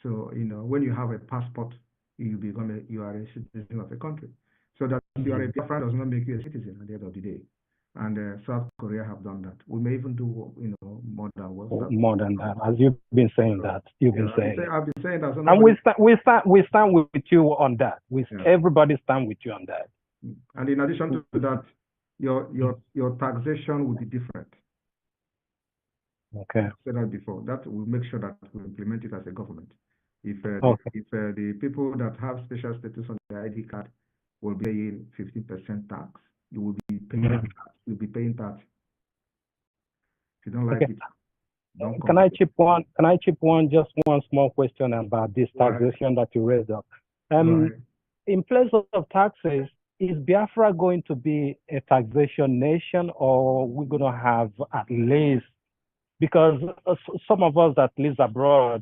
So, when you have a passport, you are a citizen of a country. So that you are a Biafran does not make you a citizen at the end of the day. And South Korea have done that. We may even do, more than what. More than that, as you've been saying that. You've been saying. I've been saying that. And we stand with you on that. Everybody stand with you on that. And in addition to that, your taxation will be different. Okay. I said that before. That will make sure that we implement it as a government. If the people that have special status on the ID card will be paying 15% tax, you will be paying tax. You'll be paying tax. If you don't like it, don't come. Can I chip one? Just one small question about this taxation that you raised up. In place of taxes, is Biafra going to be a taxation nation, or we're going to have at least, because some of us that live abroad,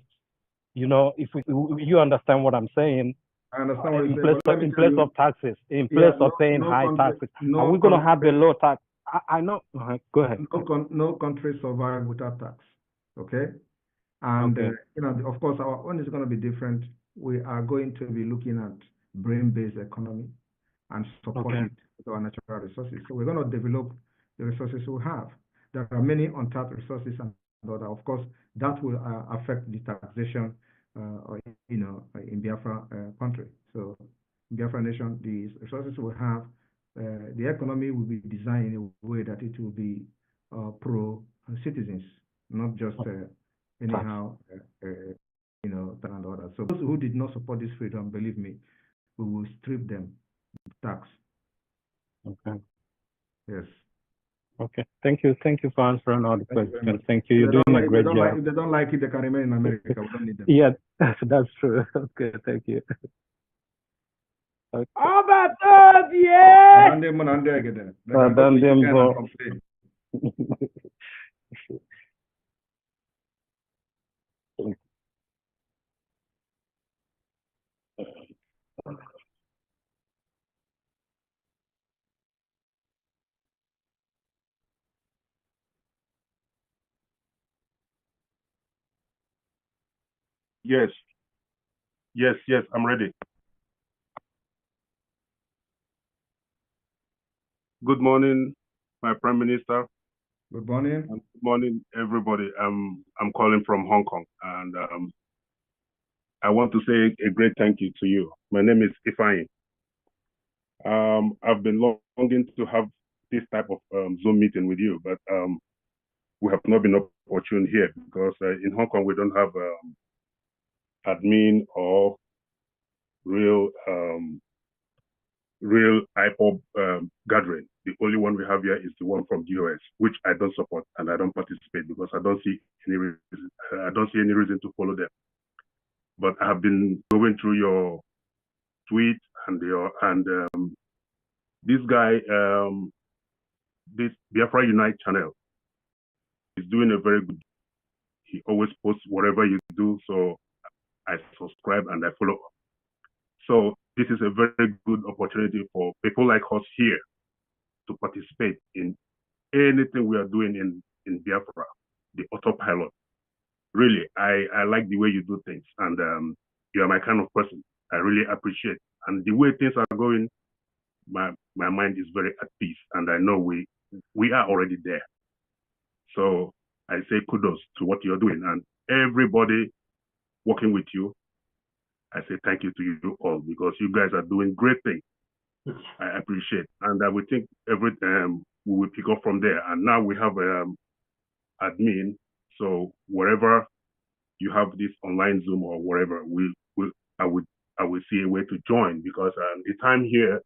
if you understand what I'm saying. I understand what in you're saying. In place of taxes, in place of paying high taxes, are we going to have a low tax? I know. Go ahead. No country survive without tax. Okay, and okay. Of course, our own is going to be different. We are going to be looking at brain-based economy and support it with our natural resources. So we're going to develop the resources we have. There are many untapped resources, and of course, that will affect the taxation, in Biafra country. So, in Biafra nation, the resources we have, the economy will be designed in a way that it will be pro citizens, not just anyhow, and others. So those who did not support this freedom, believe me, we will strip them tax. Okay. Yes. Okay. Thank you for answering all the questions. Thank you. You're doing a great job. If they don't like it, they can remain in America. We don't need them. Yeah, that's true. Okay, thank you. Okay. Oh, my God, yeah! Yes, I'm ready. Good morning, my Prime Minister. Good morning. And good morning, everybody. I'm calling from Hong Kong, and I want to say a great thank you to you. My name is Ifeanyi. I've been longing to have this type of Zoom meeting with you, but we have not been opportune here because in Hong Kong we don't have admin or real IPOB gathering. The only one we have here is the one from DOS, which I don't support and I don't participate because I don't see any reason to follow them. But I have been going through your tweets and this guy, this Biafra Unite channel is doing a very good. He always posts whatever you do, so I subscribe and I follow up. So this is a very good opportunity for people like us here to participate in anything we are doing in Biafra, the autopilot. Really, I like the way you do things, and you are my kind of person. I really appreciate. And the way things are going, my mind is very at peace, and I know we are already there. So I say kudos to what you're doing, and everybody working with you. I say thank you to you all, because you guys are doing great things. I appreciate, and I will think we will pick up from there. And now we have admin, so wherever you have this online Zoom or wherever, I would see a way to join, because the time here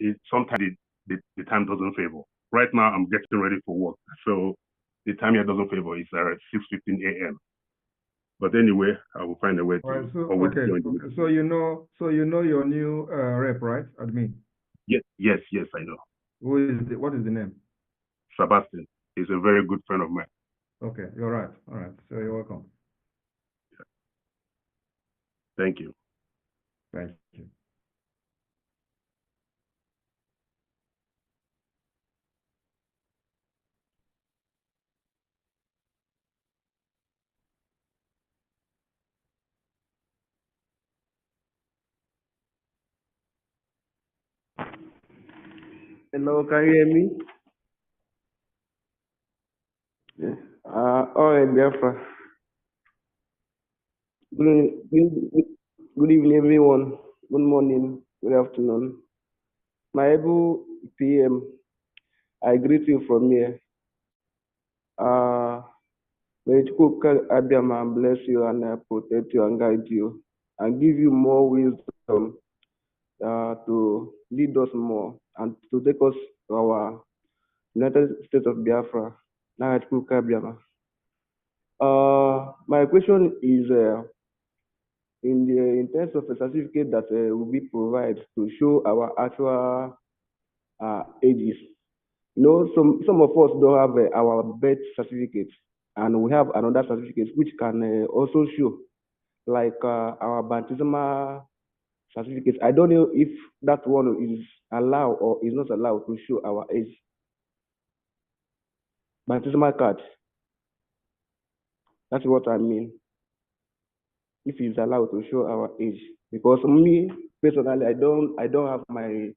is sometimes the time doesn't favor. Right now I'm getting ready for work, so the time here doesn't favor. It's at 6:15 a.m. But anyway, I will find a way to always join. So you know your new rep, right? Admin. Yes, I know. What is the name? Sebastian. He's a very good friend of mine. Okay, you're right. All right. So you're welcome. Yeah. Thank you. Thank you. Hello, can you hear me? Yes. All right, BIAFRA. Good evening, everyone. Good morning, good afternoon. My able PM, I greet you from here. May Chukwuka Abiyama bless you and protect you and guide you and give you more wisdom to lead us more and to take us to our United States of Biafra. Now, Chukwuka Abiyama. My question is in terms of a certificate that will be provided to show our actual ages. You know, some of us don't have our birth certificate, and we have another certificate which can also show, like our baptismal certificate. I don't know if that one is allowed or is not allowed to show our age. Baptismal card. That's what I mean. If it's allowed to show our age, because me personally, I don't have my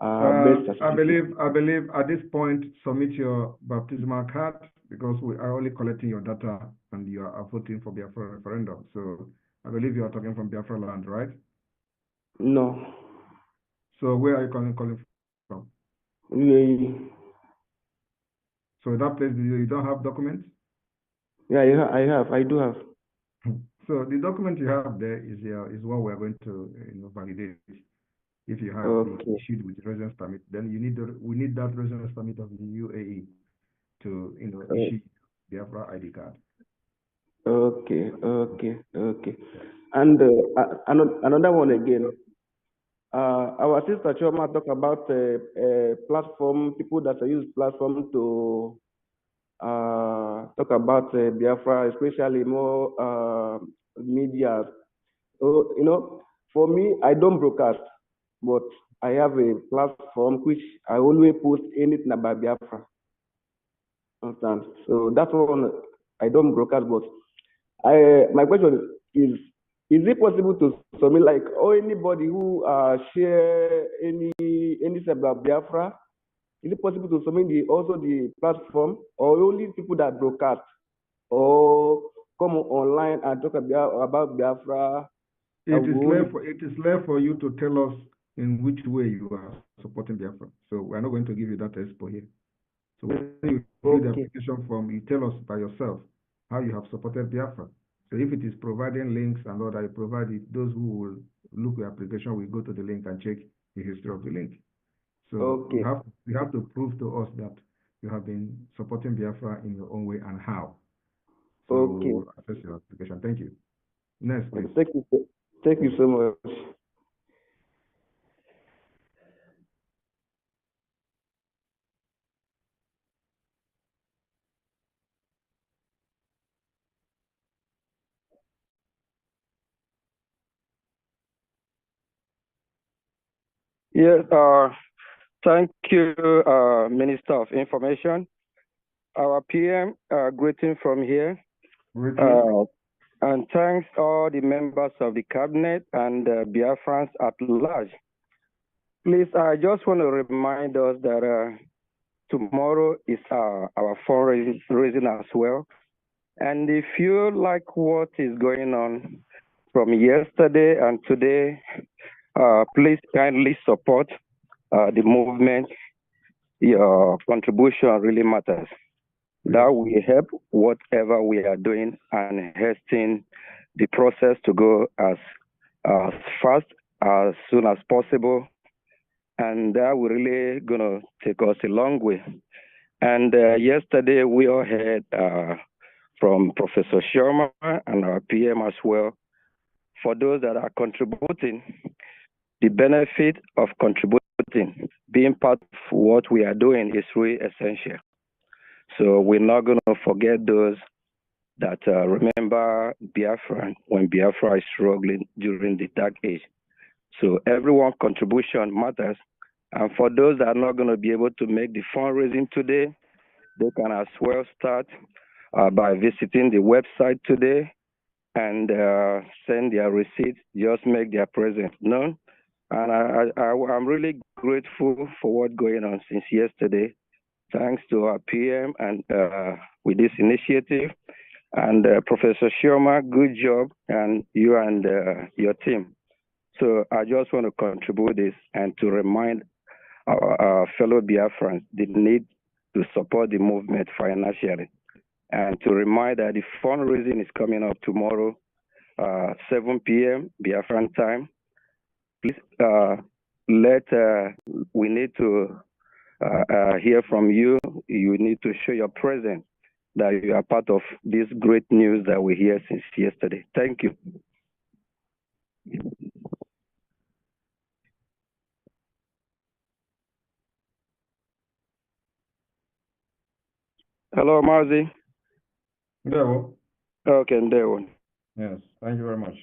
birth certificate. I believe at this point, submit your baptismal card, because we are only collecting your data and you are voting for Biafra referendum. So I believe you are talking from BIAFRALANDS, right? No. So where are you calling from? UAE. So that place, you don't have documents? Yeah, I do have. So the document you have there is what we are going to validate. If you have the issued with residence permit, then we need that residence permit of the UAE to issue Biafra ID card. Okay. And another one again. Our sister Choma talk about platform, people that use platform to talk about Biafra, especially more media. So, for me, I don't broadcast, but I have a platform which I always post anything about Biafra. Understand? So that one I don't broadcast, but my question is it possible to submit, like, or anybody who share anything about Biafra? Is it possible to submit also the platform, or only people that broadcast or come online and talk about Biafra? It is left for you to tell us in which way you are supporting Biafra. So we are not going to give you that expo here. So when you fill the application form, you tell us by yourself how you have supported Biafra. So if it is providing links and all that, you provide it, those who will look at the application will go to the link and check the history of the link. So you have to prove to us that you have been supporting Biafra in your own way and how. So we'll assess your application. Thank you. Next, please. Thank you so much. Yes, thank you, Minister of Information. Our PM, greeting from here. And thanks all the members of the cabinet and Biafrans at large. Please, I just want to remind us that tomorrow is our fundraising as well. And if you like what is going on from yesterday and today, please kindly support the movement. Your contribution really matters. That will help whatever we are doing and hasten the process to go as fast as soon as possible. And that will really gonna take us a long way. And yesterday we all heard from Professor Sharma and our PM as well. For those that are contributing, the benefit of contributing, being part of what we are doing is really essential. So we're not going to forget those that remember Biafra when Biafra is struggling during the dark age. So everyone's contribution matters. And for those that are not going to be able to make the fundraising today, they can as well start by visiting the website today and send their receipts, just make their presence known. And I'm really grateful for what's going on since yesterday. Thanks to our PM and with this initiative. And Professor Sharma, good job, and you and your team. So I just want to contribute this and to remind our fellow Biafrans the need to support the movement financially. And to remind that the fundraising is coming up tomorrow, 7 p.m. Biafran time. Please we need to hear from you. You need to show your presence that you are part of this great news that we hear since yesterday. Thank you. Hello, Marzi. There. Okay, there one. Yes, thank you very much.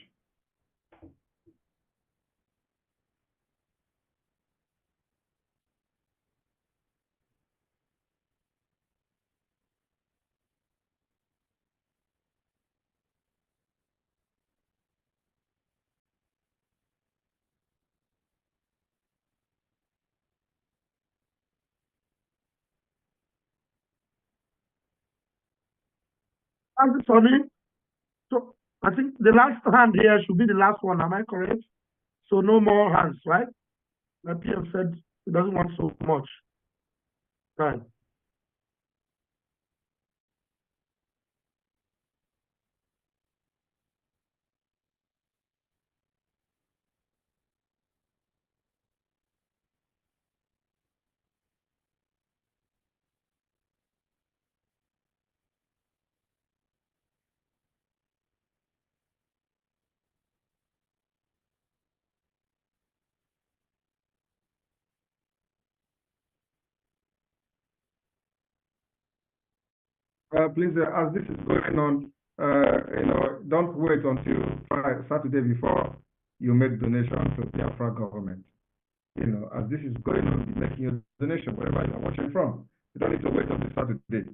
I'm sorry. So I think the last hand here should be the last one. Am I correct? So no more hands, right? The PM said he doesn't want so much. Right. Please, as this is going on, don't wait until Saturday before you make donation to the Biafra government. As this is going on, be making your donation wherever you are watching from. You don't need to wait until Saturday.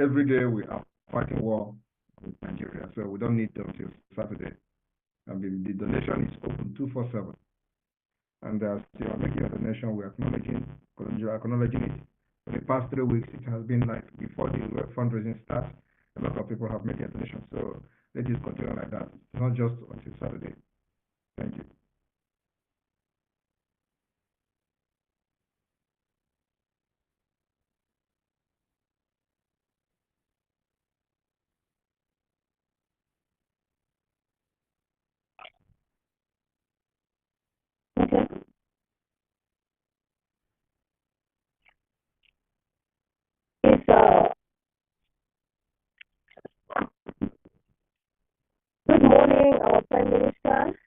Every day we are fighting war with Nigeria, so we don't need until Saturday. I mean, the donation is open 247. And as you are making a donation, we're acknowledging it. For the past 3 weeks, it has been like before the fundraising starts, a lot of people have made their donations. So let it continue like that. It's not just until Saturday. Thank you. Good morning, our Prime Minister.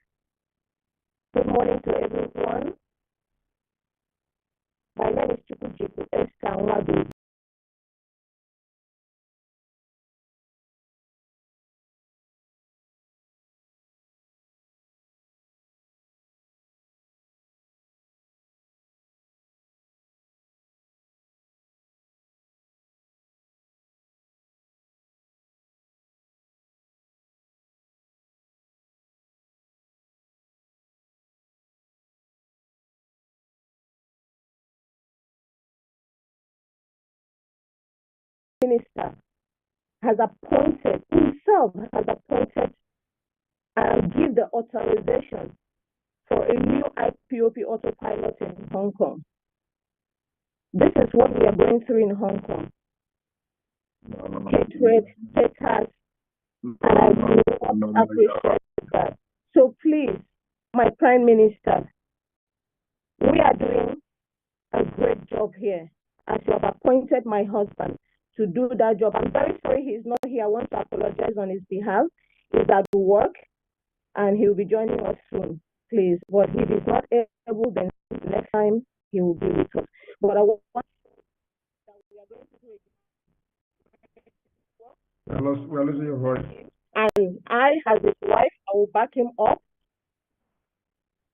Minister has appointed, himself has appointed and give the authorization for a new IPOP autopilot in Hong Kong. This is what we are going through in Hong Kong. Hatred, haters, and I do not appreciate that. So please, my Prime Minister, we are doing a great job here as you have appointed my husband to do that job. I'm very sorry he's not here. I want to apologize on his behalf. He's at work and he'll be joining us soon, please. But if he's not able, then next time he will be with us. But I want that we are going to do it. We're losing your voice. And I, as his wife, I will back him up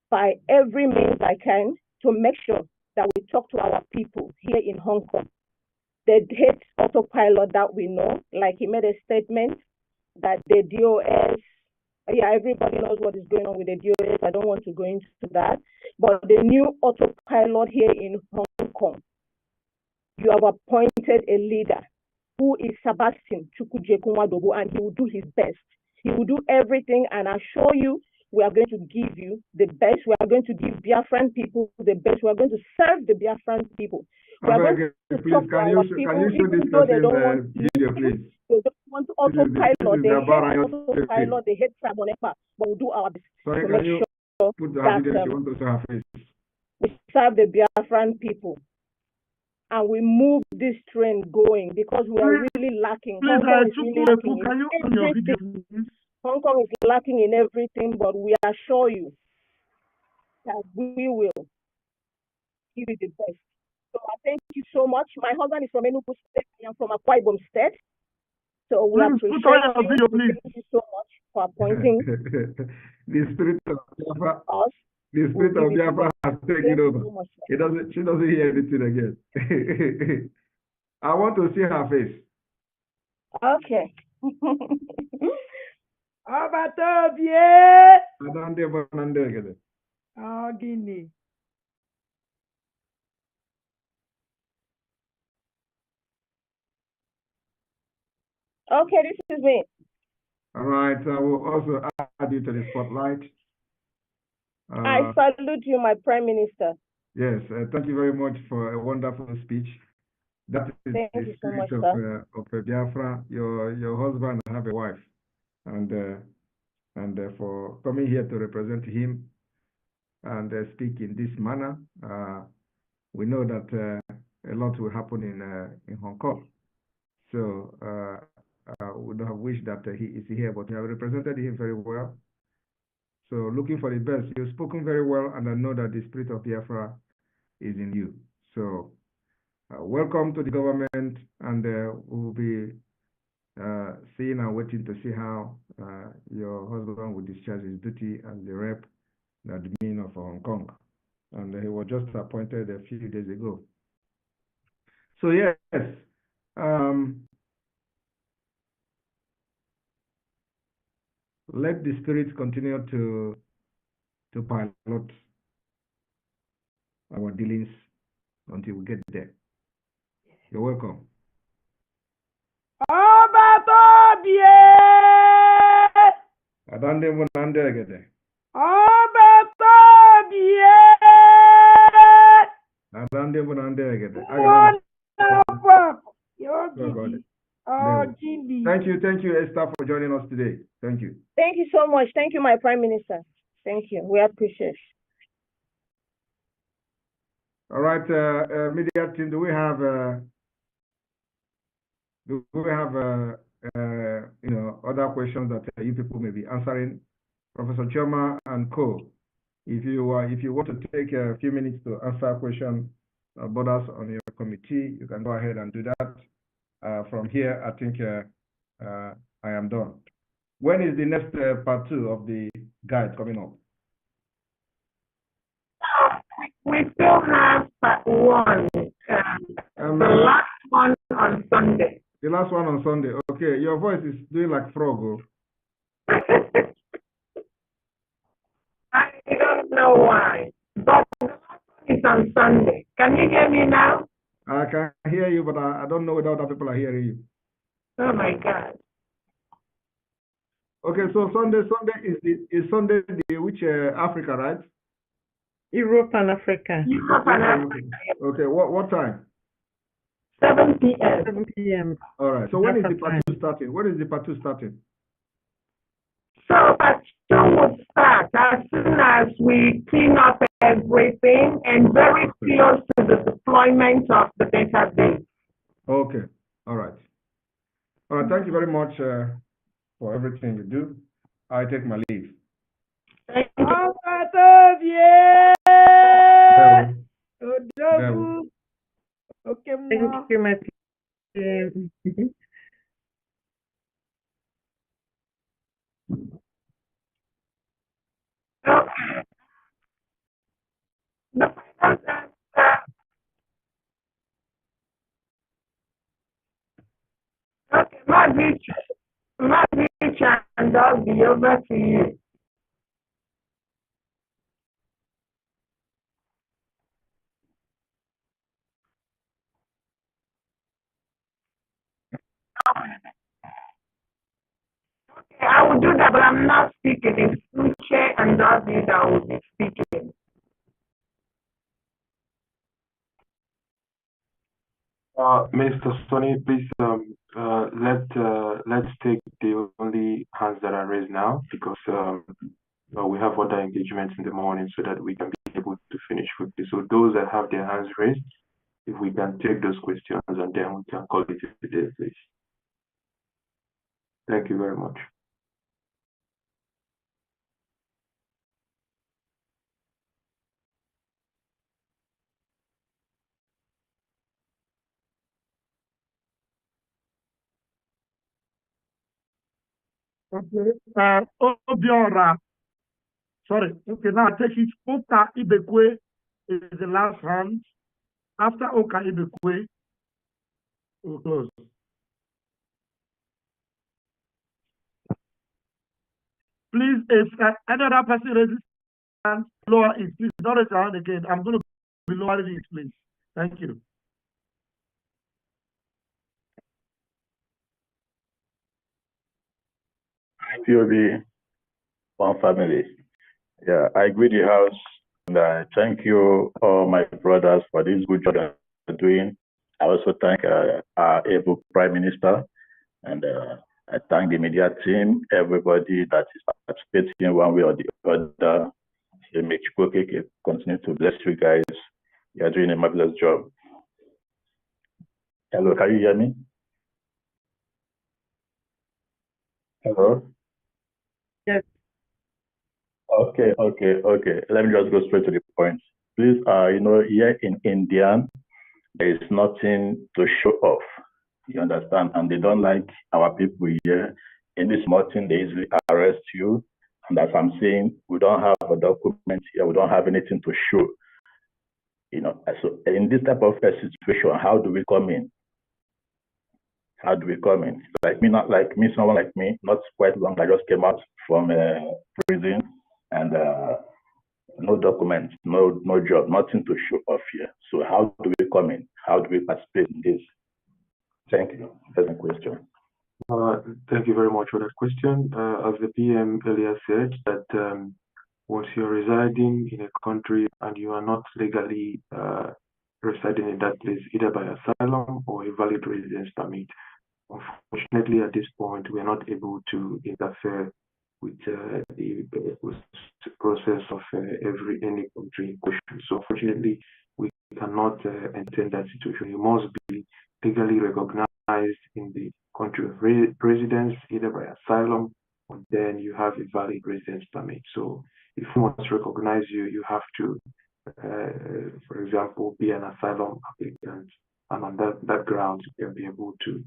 by every means I can to make sure that we talk to our people here in Hong Kong. The hate autopilot that we know, like he made a statement that the DOS, everybody knows what is going on with the DOS. I don't want to go into that. But the new autopilot here in Hong Kong, you have appointed a leader who is Sebastian Chukwujekunwadobo, and he will do his best. He will do everything, and I assure you, we are going to give you the best. We are going to give Biafran people the best. We are going to serve the Biafran people. We are going to talk to our people, even though they don't want video, please? They don't want to autopilot. They hate autopilot. They hate Sabonepa. But we'll do our best to make sure put the that video? She wants to see her face. we serve the Biafran people. And we move this train going because we are really lacking. Please, Hong Kong is really lacking can you in on your video, everything. please? Hong Kong is lacking in everything, but we assure you that we will give you the best. So I thank you so much. My husband is from Enugu State. I am from Akwa Ibom State. So we appreciate you. Thank you so much for appointing the spirit of Biafra. us. The spirit of Biafra has taken over. She doesn't hear anything again. I want to see her face. Okay. Guinea. Okay, this is me. All right, I will also add you to the spotlight. I salute you, my Prime Minister. Yes, thank you very much for a wonderful speech. That is thank the you so much, of Biafra. Your husband have a wife, and for coming here to represent him and speak in this manner, we know that a lot will happen in Hong Kong. So we would have wished that he is here, but you have represented him very well. So looking for the best. You've spoken very well, and I know that the spirit of Biafra is in you. So welcome to the government, and we'll be seeing and waiting to see how your husband will discharge his duty as the rep, the admin of Hong Kong. And he was just appointed a few days ago. So yes, let the spirit continue to pilot our dealings until we get there. You're welcome. Thank you, Esther, for joining us today. Thank you. Thank you so much. Thank you, my Prime Minister. Thank you. We appreciate. All right, media team. Do we have other questions that you people may be answering? Professor Choma and co. If you want to take a few minutes to answer a question about us on your committee, you can go ahead and do that. From here, I think I am done. When is the next part 2 of the guide coming up? We still have part 1, the last one on Sunday. The last one on Sunday. Okay, your voice is doing like frog. I don't know why, but the last one is on Sunday. Can you hear me now? I can hear you, but I don't know whether other people are hearing you. Oh my God. Okay, so Sunday is Sunday the which Africa, right? Europe and Africa. Europe and Africa. Okay, what time? 7 p.m. 7 p.m. All right. So when is the Africa part time. 2 starting? When is the part 2 starting? So part 2 will start as soon as we clean up everything and very close to the deployment of the database. Okay. All right. All right. Thank you very much for everything you do. I take my leave. Thank you. Okay, thank you, my team. Okay, Madvich, and I'll be over to you. Okay, I will do that, but I'm not speaking. It's Uche and David that will be speaking. Mr. Sonny, please let's take the only hands that are raised now because we have other engagements in the morning so that we can be able to finish quickly. So those that have their hands raised, if we can take those questions and then we can call it a day, please. Thank you very much. Okay. Obiora. Sorry. Okay, now I take it. Oka Ibekwe is the last hand. After Oka Ibekwe, we'll close. Please, if another person raises hand, lower it. Please don't raise your hand again. I'm going to be lowering it, please. Thank you. POB, one family. Yeah, I greet the house and I thank you, all my brothers, for this good job that you're doing. I also thank our able Prime Minister and I thank the media team, everybody that is participating one way or the other. Make continue to bless you guys. You are doing a marvelous job. Hello, can you hear me? Hello? Yes. Okay. Let me just go straight to the point. Please, here in India, there is nothing to show off. You understand? And they don't like our people here. In this morning, they easily arrest you. And as I'm saying, we don't have a document here. We don't have anything to show. So in this type of a situation, how do we come in? How do we come in? Someone like me, not quite long. I just came out from prison and no documents, no job, nothing to show off here. So how do we come in? How do we participate in this? Thank you. That's the question. Thank you very much for that question. As the PM earlier said, that once you're residing in a country and you are not legally residing in that place, either by asylum or a valid residence permit, unfortunately, at this point, we are not able to interfere with the process of any country in question. So, unfortunately, we cannot entertain that situation. You must be legally recognized in the country of residence, either by asylum, or then you have a valid residence permit. So, if we want to recognize you, you have to, for example, be an asylum applicant, and on that ground, you can be able to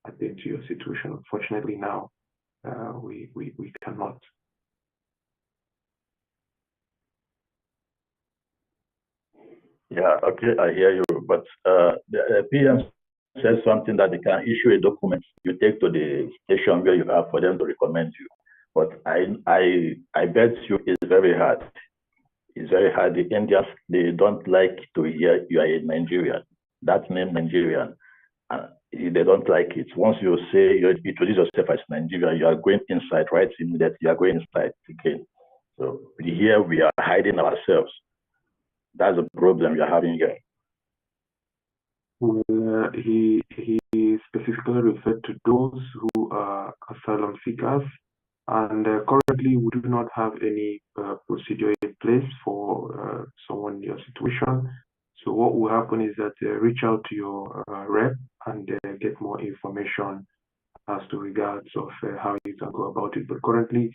attend to your situation. Unfortunately, now we cannot. Yeah, okay, I hear you. But the PM says something that they can issue a document you take to the station where you are for them to recommend you. But I bet you it's very hard. It's very hard. The Indians, they don't like to hear you are in Nigeria. that name Nigerian. They don't like it. Once you say you introduce yourself as Nigeria, you are going inside, right? Immediately, you are going inside again. So here we are hiding ourselves. That's the problem we are having here. Well, he specifically referred to those who are asylum seekers, and currently we do not have any procedure in place for someone in your situation. So what will happen is that reach out to your rep and get more information as to regards of how you can go about it. But currently,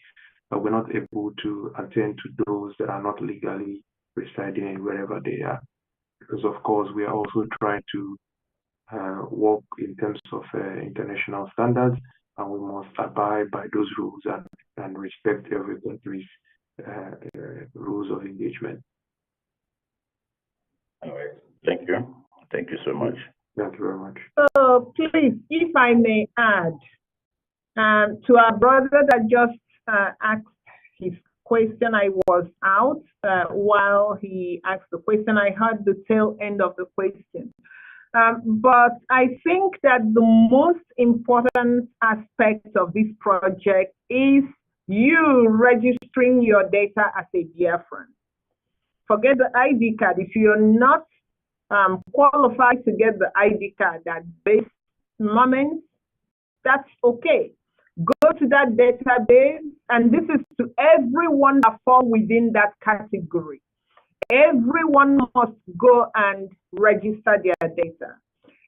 we're not able to attend to those that are not legally residing wherever they are, because of course we are also trying to work in terms of international standards, and we must abide by those rules and respect every country's rules of engagement. All right. Thank you. Thank you so much. Thank you very much. So please, if I may add, to our brother that just asked his question, I was out while he asked the question. I heard the tail end of the question. But I think that the most important aspect of this project is you registering your data as a BIAFRAN. Forget the ID card. If you're not qualified to get the ID card at this moment, that's okay. Go to that database, and this is to everyone that falls within that category. Everyone must go and register their data.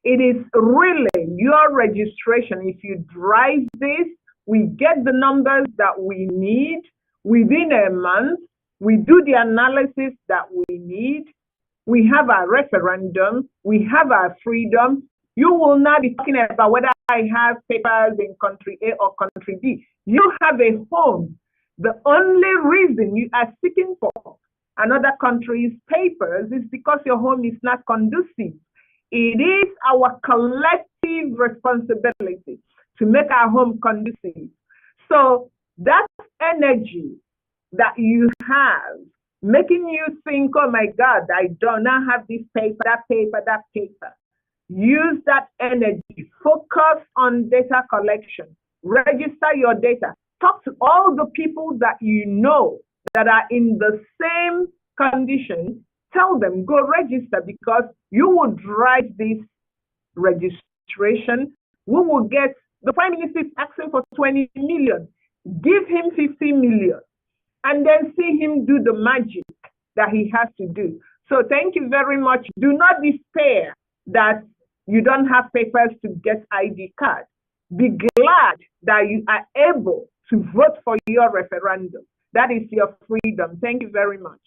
It is really your registration. If you drive this, we get the numbers that we need within a month. We do the analysis that we need. We have our referendum. We have our freedom. You will not be talking about whether I have papers in country A or country B. You have a home. The only reason you are seeking for another country's papers is because your home is not conducive. It is our collective responsibility to make our home conducive. So that energy that you have, making you think, oh my God, I do not have this paper, that paper, that paper. Use that energy. Focus on data collection. Register your data. Talk to all the people that you know that are in the same condition. Tell them, go register, because you will drive this registration. We will get, the Prime Minister is asking for 20 million. Give him 50 million and then see him do the magic that he has to do. So thank you very much. Do not despair that you don't have papers to get ID card. Be glad that you are able to vote for your referendum. That is your freedom. Thank you very much.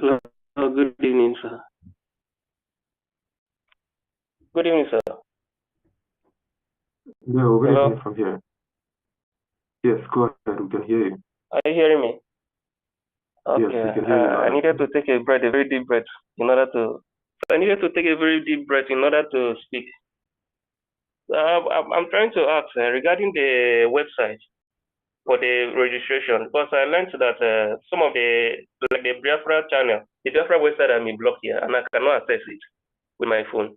Hello, good evening, sir. Good evening, sir. No, good Hello? evening from here. Yes, go ahead, we can hear you. Are you hearing me? Yes, Okay. we can hear you I loud. needed to take a breath, a very deep breath, in order to. I needed to take a very deep breath in order to speak. I'm trying to ask regarding the website for the registration, because I learned that some of the, like the BIAFRA channel, the BIAFRA website I'm blocked here, and I cannot access it with my phone.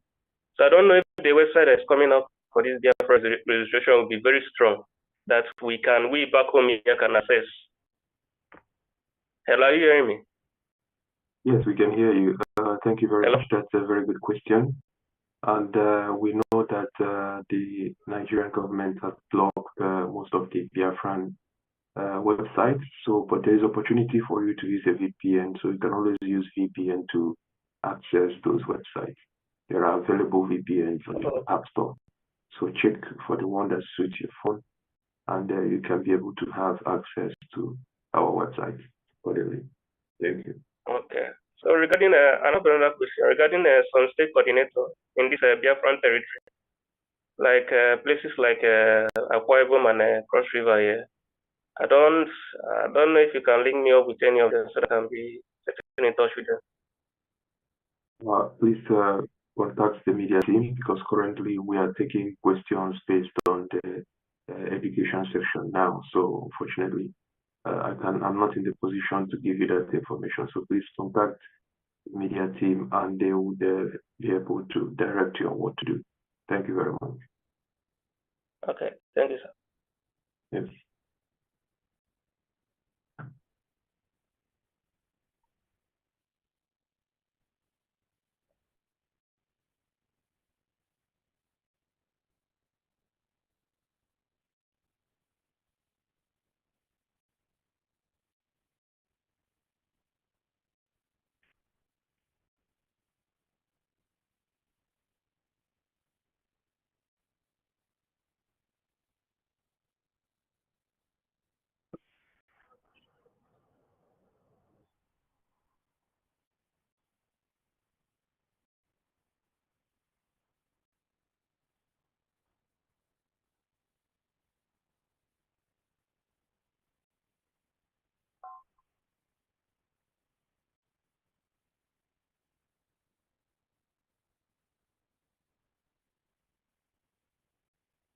So I don't know if the website that's coming up for this BIAFRA registration will be very strong, that we back home here can access. Hello, are you hearing me? Yes, we can hear you. Thank you very much. That's a very good question. And we know that the Nigerian government has blocked most of the BIAFRAN websites. So, but there is opportunity for you to use a VPN. So you can always use VPN to access those websites. There are available VPNs on the App Store. So check for the one that suits your phone, and you can be able to have access to our website accordingly. Thank you. Okay. So regarding another question, regarding some state coordinator in this Biafran territory, like places like Akwa Ibom and Cross River here, I don't know if you can link me up with any of them so that I can be in touch with them. Please contact the media team, because currently we are taking questions based on the education section now. So unfortunately, I'm not in the position to give you that information. So please contact the media team, and they would be able to direct you on what to do. Thank you very much. Okay, thank you, sir. Yes.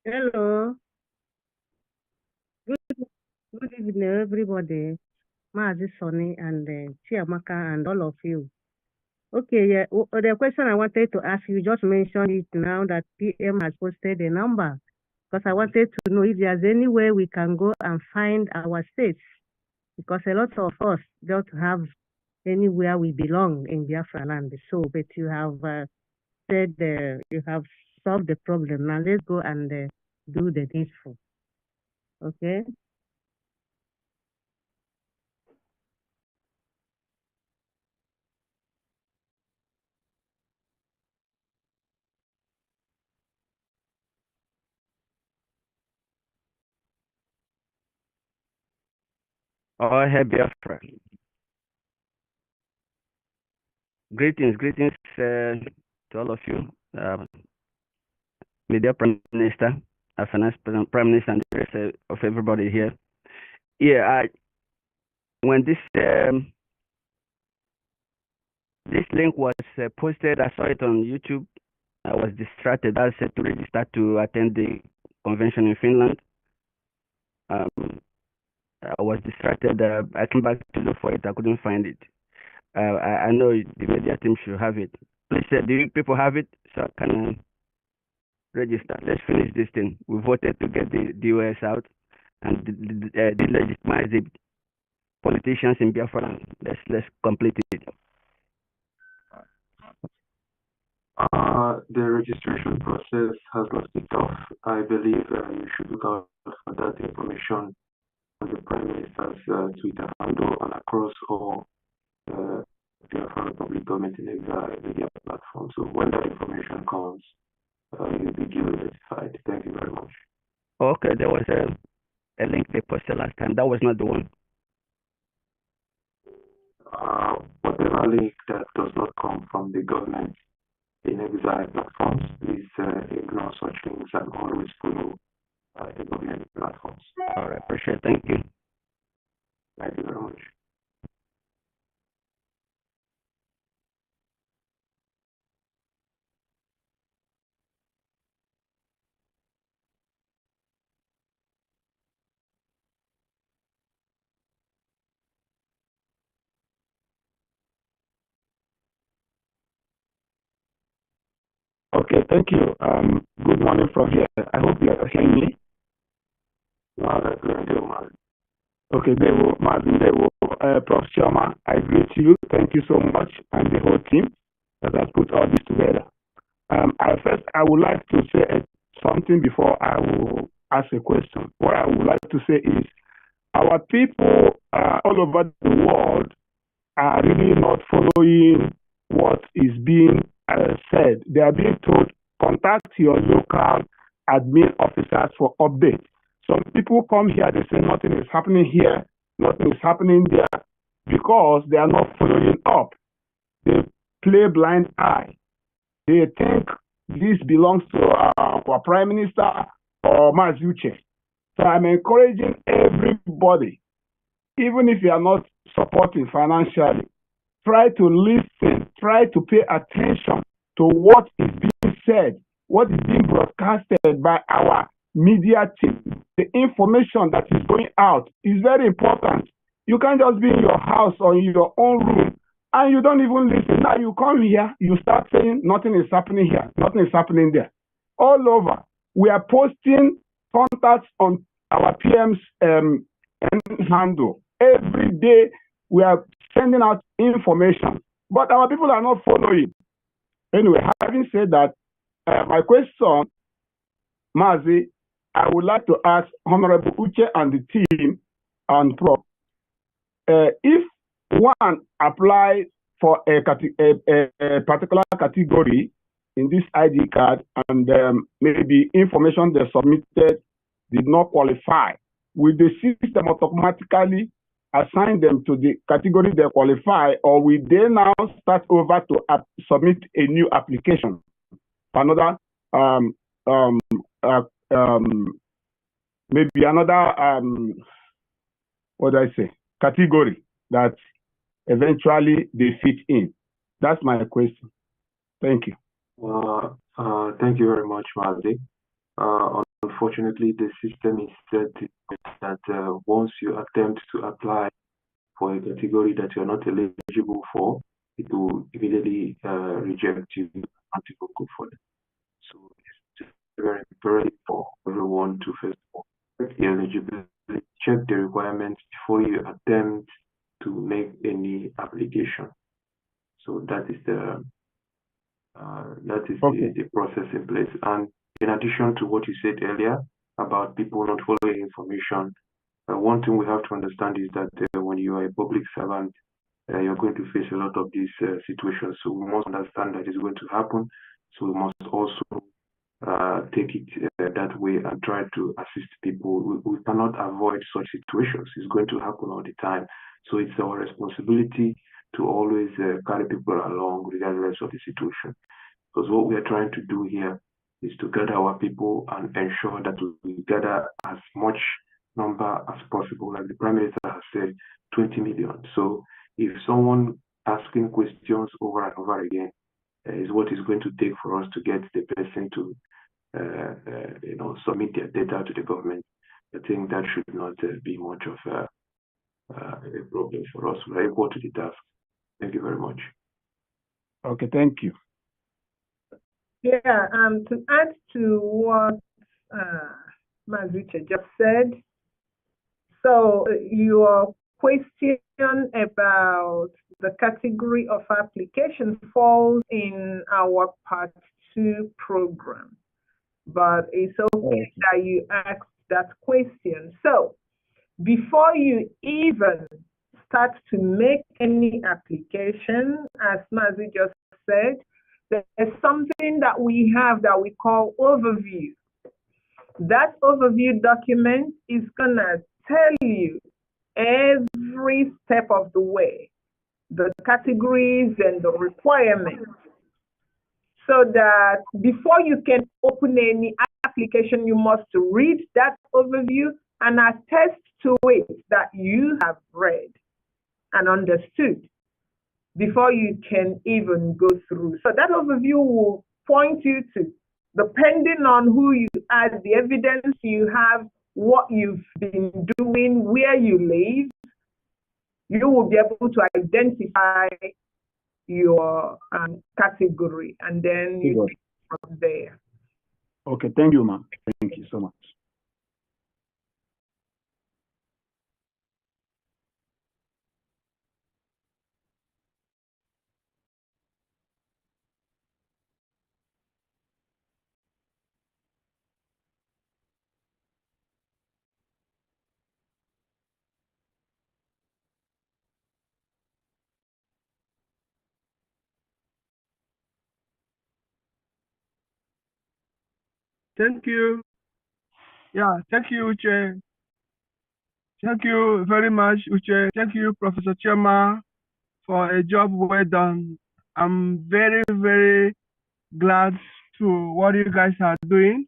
Hello. Good evening, everybody. Mazi Sonny and Chiamaka and all of you. Okay, yeah. The question I wanted to ask you, just mentioned it now that PM has posted a number, because I wanted to know if there's any way we can go and find our states, because a lot of us don't have anywhere we belong in Biafra land. So, but you have said you have solved the problem. Now let's go and do the needful. Okay. Oh, hey, Biafra. Greetings to all of you. Media Prime Minister, Finance Prime Minister, and the rest of everybody here. Yeah, when this link was posted, I saw it on YouTube. I was distracted. I said to register to attend the convention in Finland. I was distracted. I came back to look for it. I couldn't find it. I know the media team should have it. Please, do you people have it so I can register? Let's finish this thing. We voted to get the US out and delegitimize the politicians in Biafra. Let's complete it. The registration process has not kicked off. I believe you should look out for that information on the Prime Minister's Twitter handle and across all Biafra public government in media platforms. So when that information comes, you'll be duly notified. Thank you very much. Okay, there was a link they posted last time. That was not the one. Whatever link that does not come from the government in exile platforms, please ignore such links and always follow the government platforms. All right, appreciate it. Thank you. Thank you very much. Okay, thank you. Good morning from here. I hope you are hearing me. Okay, Prof. Chioma, I greet you. Thank you so much, and the whole team that has put all this together. I would like to say something before I will ask a question. What I would like to say is our people all over the world are really not following what is being said. They are being told, contact your local admin officers for updates. Some people come here, they say nothing is happening here, nothing is happening there, because they are not following up. They play blind eye. They think this belongs to our Prime Minister or Mazuche. So I'm encouraging everybody, even if you are not supporting financially, try to listen, try to pay attention to what is being said, what is being broadcasted by our media team. The information that is going out is very important. You can't just be in your house or in your own room and you don't even listen. Now you come here, you start saying nothing is happening here, nothing is happening there. All over, we are posting contacts on our PM's handle. Every day we are sending out information, but our people are not following. Anyway, having said that, my question, Mazi, I would like to ask Honorable Uche and the team and Prof. If one applies for a particular category in this ID card and maybe information they submitted did not qualify, will the system automatically assign them to the category they qualify, or will they now start over to submit a new application for another maybe another what do I say, category that eventually they fit in? That's my question. Thank you. Thank you very much, Mazi. Unfortunately, the system is set that once you attempt to apply for a category that you're not eligible for, it will immediately reject you and to go for it. So it's very imperative for everyone to first of all check the eligibility, check the requirements before you attempt to make any application. So that is the the process in place. And in addition to what you said earlier about people not following information, one thing we have to understand is that when you are a public servant, you're going to face a lot of these situations. So we must understand that it's going to happen. So we must also take it that way and try to assist people. We cannot avoid such situations. It's going to happen all the time. So it's our responsibility to always carry people along regardless of the situation. Because what we are trying to do here is to gather our people and ensure that we gather as much number as possible. Like the Prime Minister has said, 20 million. So if someone asking questions over and over again is what is going to take for us to get the person to submit their data to the government, I think that should not be much of a problem for us. We're equal to the task. Thank you very much. Okay, thank you. Yeah, to add to what Mazuche just said, so your question about the category of application falls in our Part 2 program, but it's okay that you asked that question. So before you even start to make any application, as Mazi just said, there's something that we have that we call overview. That overview document is gonna tell you every step of the way, the categories and the requirements, so that before you can open any application, you must read that overview and attest to it that you have read and understood before you can even go through. So that overview will point you to, depending on who you are, the evidence you have, what you've been doing, where you live, you will be able to identify your category, and then you take it from there. Okay, thank you, ma'am. Thank you so much. Thank you. Yeah, thank you, Uche. Thank you very much, Uche. Thank you, Professor Chema, for a job well done. I'm very, very glad to what you guys are doing,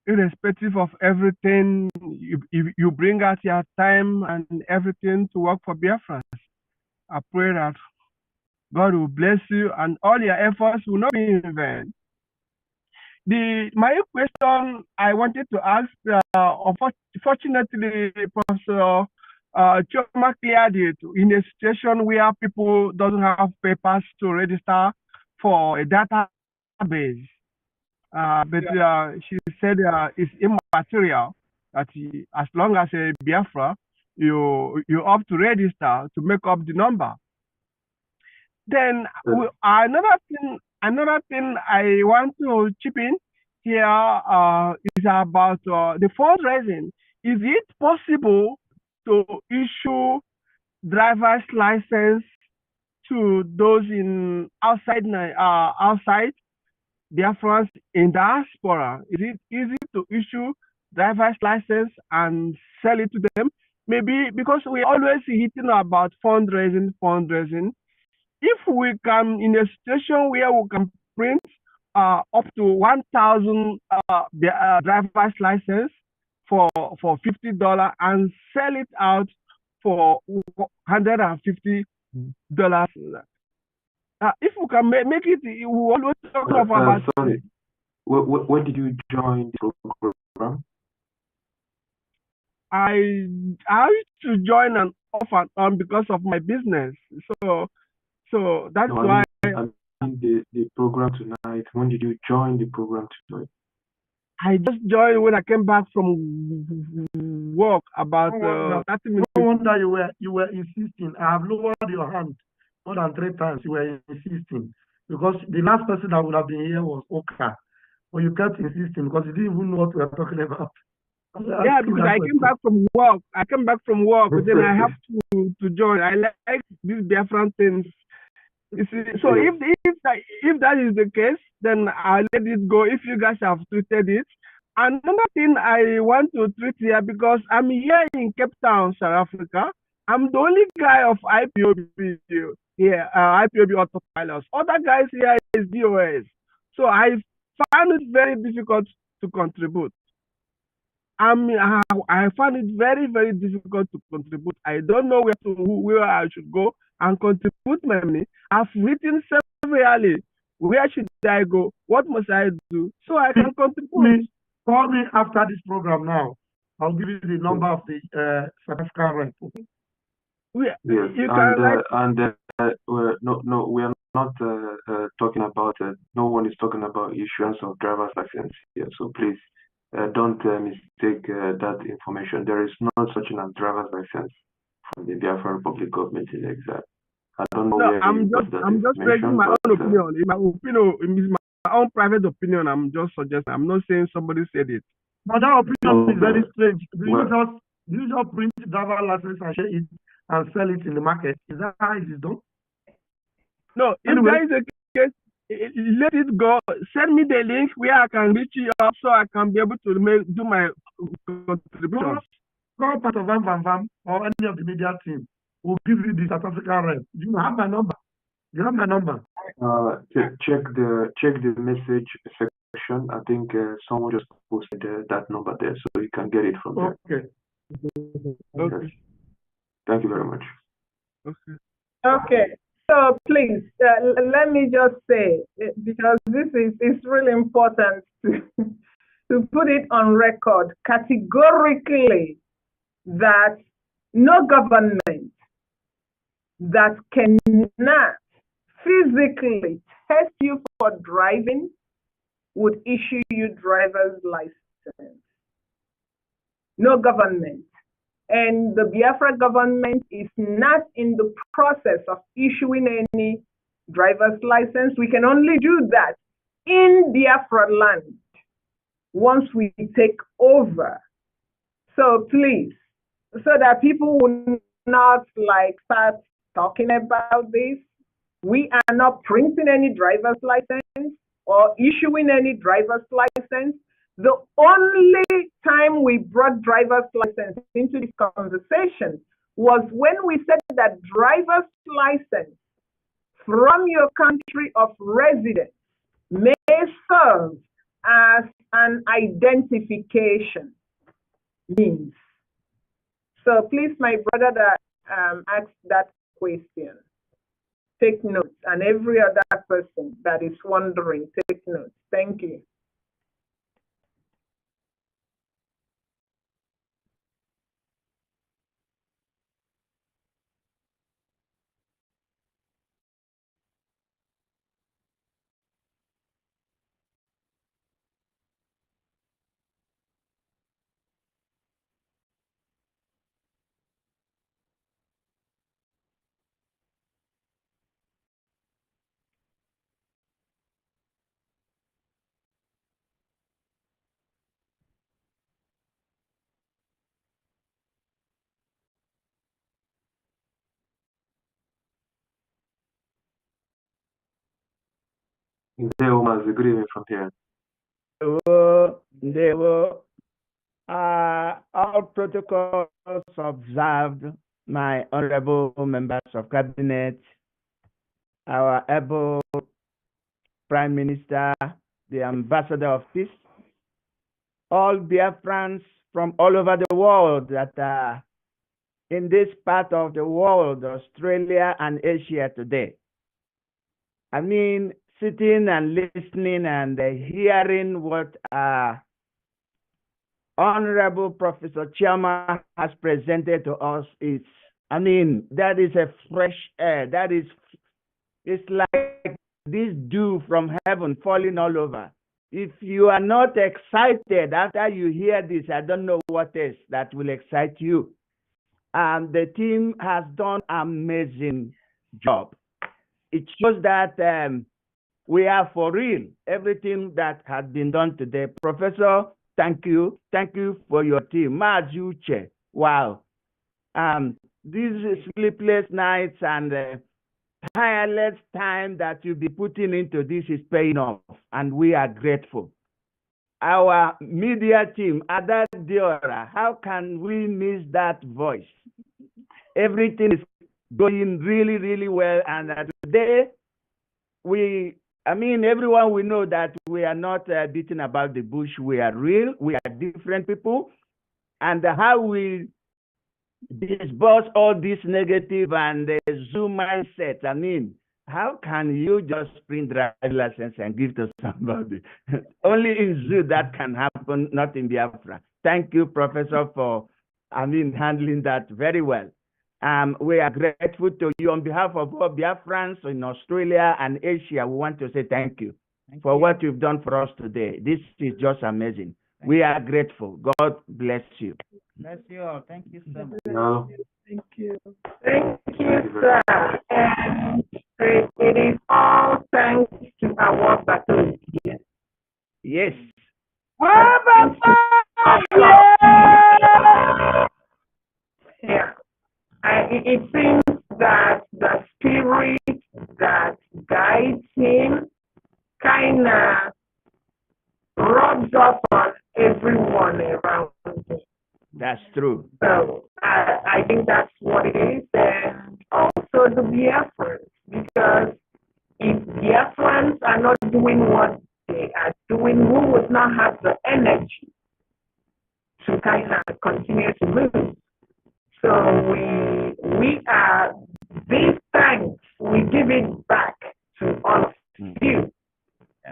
irrespective of everything. You bring out your time and everything to work for Biafra. I pray that God will bless you and all your efforts will not be in vain. My question I wanted to ask, unfortunately, Professor Choma cleared it in a situation where people doesn't have papers to register for a database. But she said it's immaterial that as long as a Biafra, you opt to register to make up the number. Then another thing I want to chip in here is about the fundraising. Is it possible to issue driver's license to those in outside Biafrans in diaspora? Is it easy to issue driver's license and sell it to them? Maybe because we always hitting about fundraising. If we can, in a situation where we can print up to 1,000 driver's license for $50 and sell it out for $150. If we can make it, we always talk about. Sorry, where did you join the program? I used to join an off and on because of my business. So that's why. I mean the program tonight. When did you join the program tonight? I just joined when I came back from work about 30 minutes. No wonder you were insisting. I have lowered your hand more than 3 times. You were insisting because the last person that would have been here was Oka, but you kept insisting because you didn't even know what we were talking about. Yeah, because I came back from work. But then I have to join. I like these Biafran things. You see, so if that is the case, then I'll let it go if you guys have treated it. Another thing I want to treat here, because I'm here in Cape Town, South Africa. I'm the only guy of IPOB here, IPOB autopilots. Other guys here is DOS. So I found it very difficult to contribute. I found it very, very difficult to contribute. I don't know where I should go and contribute my money. I've written severally. Where should I go? What must I do so I can contribute? Call me after this program now. I'll give you the number of the South African rep. Yes, no, we are not talking about. No one is talking about issuance of driver's license here. So please don't mistake that information. There is no such a driver's license from the Biafra Republic government in exile. I don't know where I'm just raising my own opinion. My opinion is my own private opinion. I'm just suggesting. I'm not saying somebody said it. But that opinion is very strange. Do you just print driver license and share it and sell it in the market? Is that how it is done? No, anyway, if there is a case, let it go. Send me the link where I can reach you up so I can be able to do my contributions. Call part of Vam or any of the media team will give you the South African rep. You have my number. You have my number. Check the message section. I think someone just posted that number there, so you can get it from there. Okay. Yes. Thank you very much. Okay. So please, let me just say, because this is really important to put it on record categorically, that no government that cannot physically test you for driving would issue you driver's license. No government. And the Biafra government is not in the process of issuing any driver's license. We can only do that in Biafra land once we take over. So please, so that people will not start talking about this, we are not printing any driver's license or issuing any driver's license. The only time we brought driver's license into this conversation was when we said that driver's license from your country of residence may serve as an identification means. So please, my brother that asked that question, take notes, and every other person that is wondering, take notes. Thank you. Good evening from here. They were all protocols observed, my honorable members of cabinet, our able Prime Minister, the Ambassador of Peace, all Biafrans from all over the world that are in this part of the world, Australia and Asia today. I mean, sitting and listening and hearing what Honorable Professor Chioma has presented to us is, I mean, that is a fresh air. That is, it's like this dew from heaven falling all over. If you are not excited after you hear this, I don't know what else that will excite you. The team has done an amazing job. It shows that we are for real. Everything that has been done today. Professor, thank you. Thank you for your team. Majuche, wow. These sleepless nights and tireless time that you'll be putting into this is paying off, and we are grateful. Our media team, Ada Diora, how can we miss that voice? Everything is going really, really well, and today everyone will know that we are not beating about the bush. We are real. We are different people, and how we disperse all this negative and Zoom mindset. I mean, how can you just print driver's license and give to somebody? Only in Zoom that can happen, not in Biafra. Thank you, Professor, for handling that very well. We are grateful to you on behalf of all Biafrans in Australia and Asia. We want to say thank you for what you've done for us today. This is just amazing. We are grateful. God bless you. Bless you all. Thank you so much. No. Thank you. Thank you, sir. And it is all thanks to our battle here. Yes. Yeah. It seems that the spirit that guides him kind of rubs off on everyone around him. That's true. So I think that's what it is, and also the Biafrans, because if Biafrans are not doing what they are doing, we would not have the energy to kind of continue to move. So we are, these thanks, we give it back to all of you.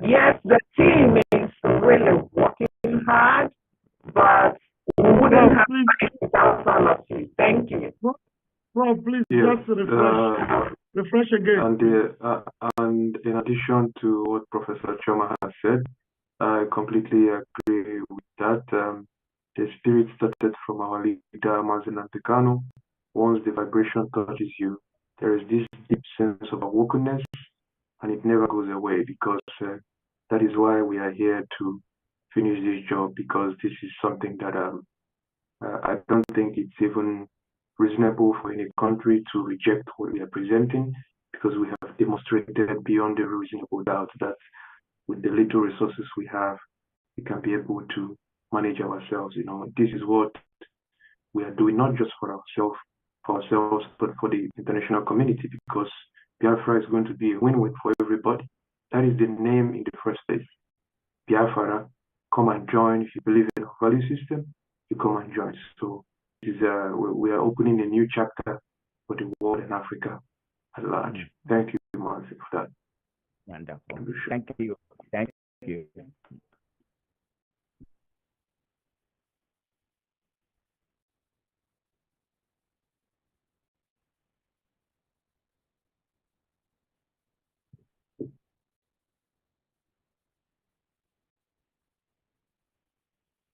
Yes, the team is really working hard, but we wouldn't have it without all of you. Thank you. Bro, please, Yes, just refresh again. And in addition to what Professor Chioma has said, I completely agree with that. The spirit started from our leader, Mazen Antekano. Once the vibration touches you, there is this deep sense of awakenness, and it never goes away, because that is why we are here to finish this job, because this is something that I don't think it's even reasonable for any country to reject what we are presenting, because we have demonstrated beyond a reasonable doubt that with the little resources we have, we can be able to manage ourselves. This is what we are doing, not just for ourselves, but for the international community, because Biafra is going to be a win-win for everybody. That is the name in the first place. Biafra, come and join. If you believe in our value system, you come and join. So we are opening a new chapter for the world and Africa at large. Thank you, Marcy, for that. Wonderful. Thank you. Thank you.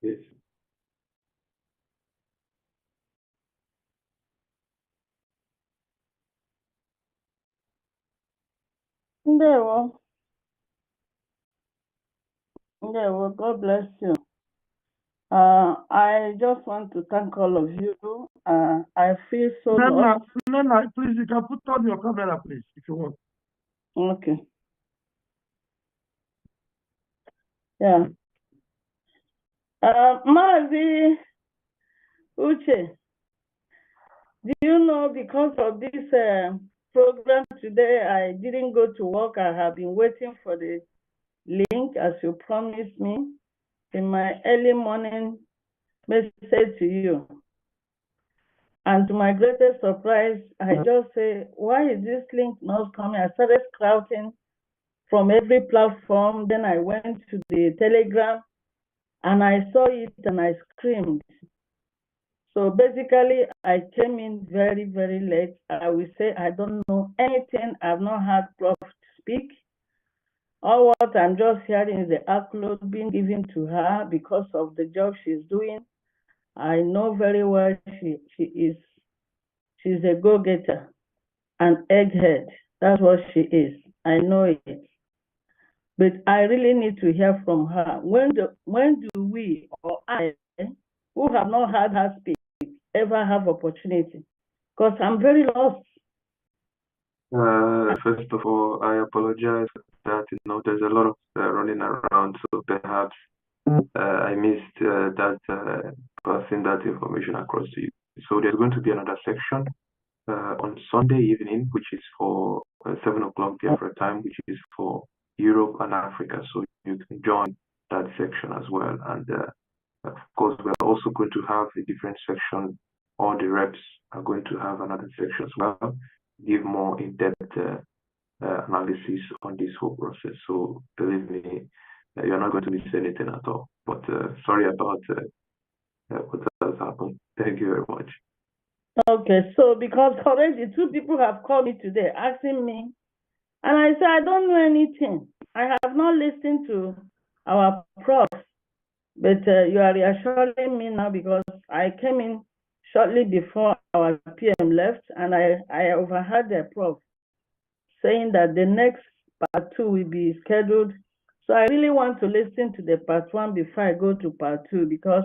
Yes. Ndewo. Ndewo. God bless you. I just want to thank all of you. I feel so loved. Nana, please, you can put on your camera, please, if you want. Okay. Yeah. Mazi Uche, do you know, because of this program today, I didn't go to work. I have been waiting for the link as you promised me in my early morning message to you. And to my greatest surprise, I just say, why is this link not coming? I started scouting from every platform. Then I went to the Telegram and I saw it and I screamed. So basically, I came in very, very late. I will say I don't know anything. I've not had Prof speak. All what I'm just hearing is the upload being given to her because of the job she's doing. I know very well she's a go-getter, an egghead. That's what she is. I know it. But I really need to hear from her. When do we, or I, who have not heard her speak, ever have opportunity? Because I'm very lost. First of all, I apologize that there's a lot of running around, so perhaps I missed passing that information across to you. So there's going to be another section on Sunday evening, which is for 7 o'clock Biafra time, which is for Europe and Africa. So you can join that section as well. And of course, we're also going to have a different section. All the reps are going to have another section as well, give more in-depth analysis on this whole process. So believe me, you're not going to miss anything at all. But sorry about what has happened. Thank you very much. Okay, so because already 2 people have called me today asking me, and I said, I don't know anything. I have not listened to our prof, but you are reassuring me now because I came in shortly before our PM left, and I overheard the prof saying that the next part 2 will be scheduled. So I really want to listen to the part 1 before I go to part 2, because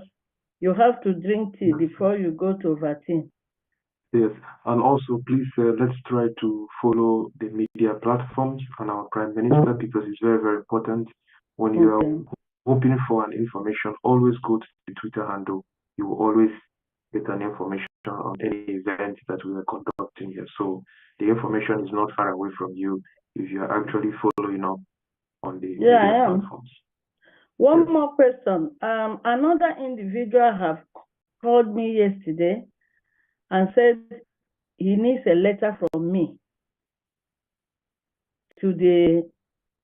you have to drink tea before you go to overteen. Yes, and also please let's try to follow the media platforms and our Prime Minister, because it's very, very important. When you are hoping for an information, always go to the Twitter handle. You will always get an information on any event that we are conducting here. So the information is not far away from you if you are actually following up on the media platforms. One more question. Another individual have called me yesterday and said he needs a letter from me to the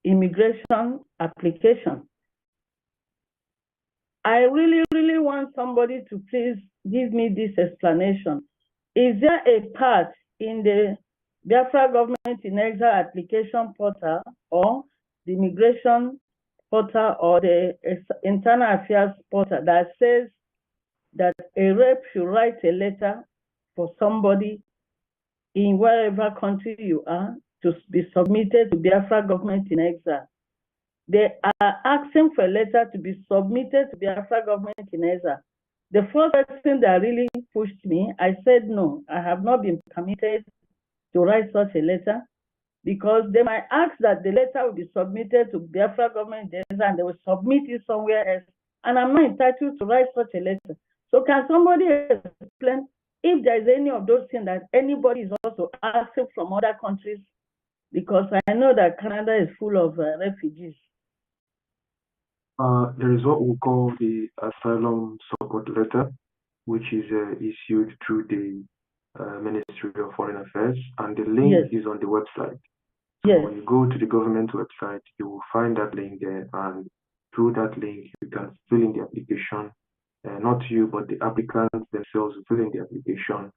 immigration application. I really, really want somebody to please give me this explanation. Is there a part in the Biafra Government in Exile application portal, or the immigration portal, or the internal affairs portal that says that a rep should write a letter for somebody in wherever country you are to be submitted to Biafra Government in Exile? They are asking for a letter to be submitted to Biafra Government in Exile. The first person that really pushed me, I said no, I have not been permitted to write such a letter. because they might ask that the letter will be submitted to Biafra government and they will submit it somewhere else. And I'm not entitled to write such a letter. So can somebody explain if there is any of those things that anybody is also asking from other countries? Because I know that Canada is full of refugees. There is what we call the asylum support letter, which is issued through the Ministry of Foreign Affairs, and the link is on the website. So when you go to the government website, you will find that link there, and through that link, you can fill in the application. Not you, but the applicants themselves will fill in the application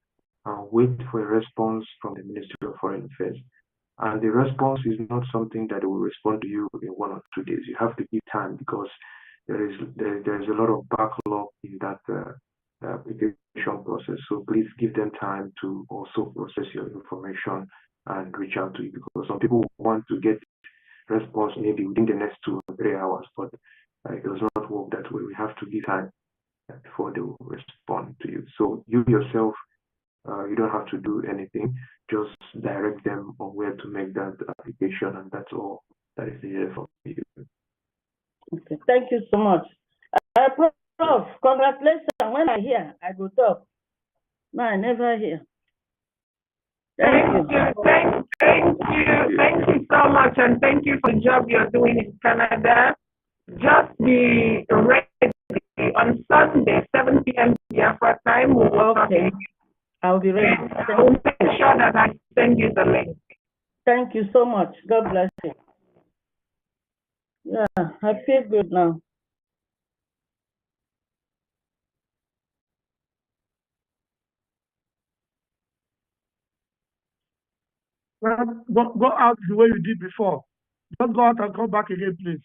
and wait for a response from the Ministry of Foreign Affairs. And the response is not something that they will respond to you in 1 or 2 days. You have to give time because there is a lot of backlog in that application process. So please give them time to also process your information and reach out to you, because some people want to get response maybe within the next 2 or 3 hours, but it does not work that way. We have to give time before they will respond to you. So you yourself, you don't have to do anything. Just direct them on where to make that application, and that's all that is needed from you. Okay, thank you so much. Prof, congratulations. When I hear, I go talk. No, I never hear. Thank you so much, and thank you for the job you're doing in Canada. Just be ready on Sunday, 7 p.m. Biafra time. We will talk. I'll be ready. I will make sure that I send you the link. Thank you so much. God bless you. Yeah, I feel good now. Well, go out the way you did before. Just go out and come back again, please.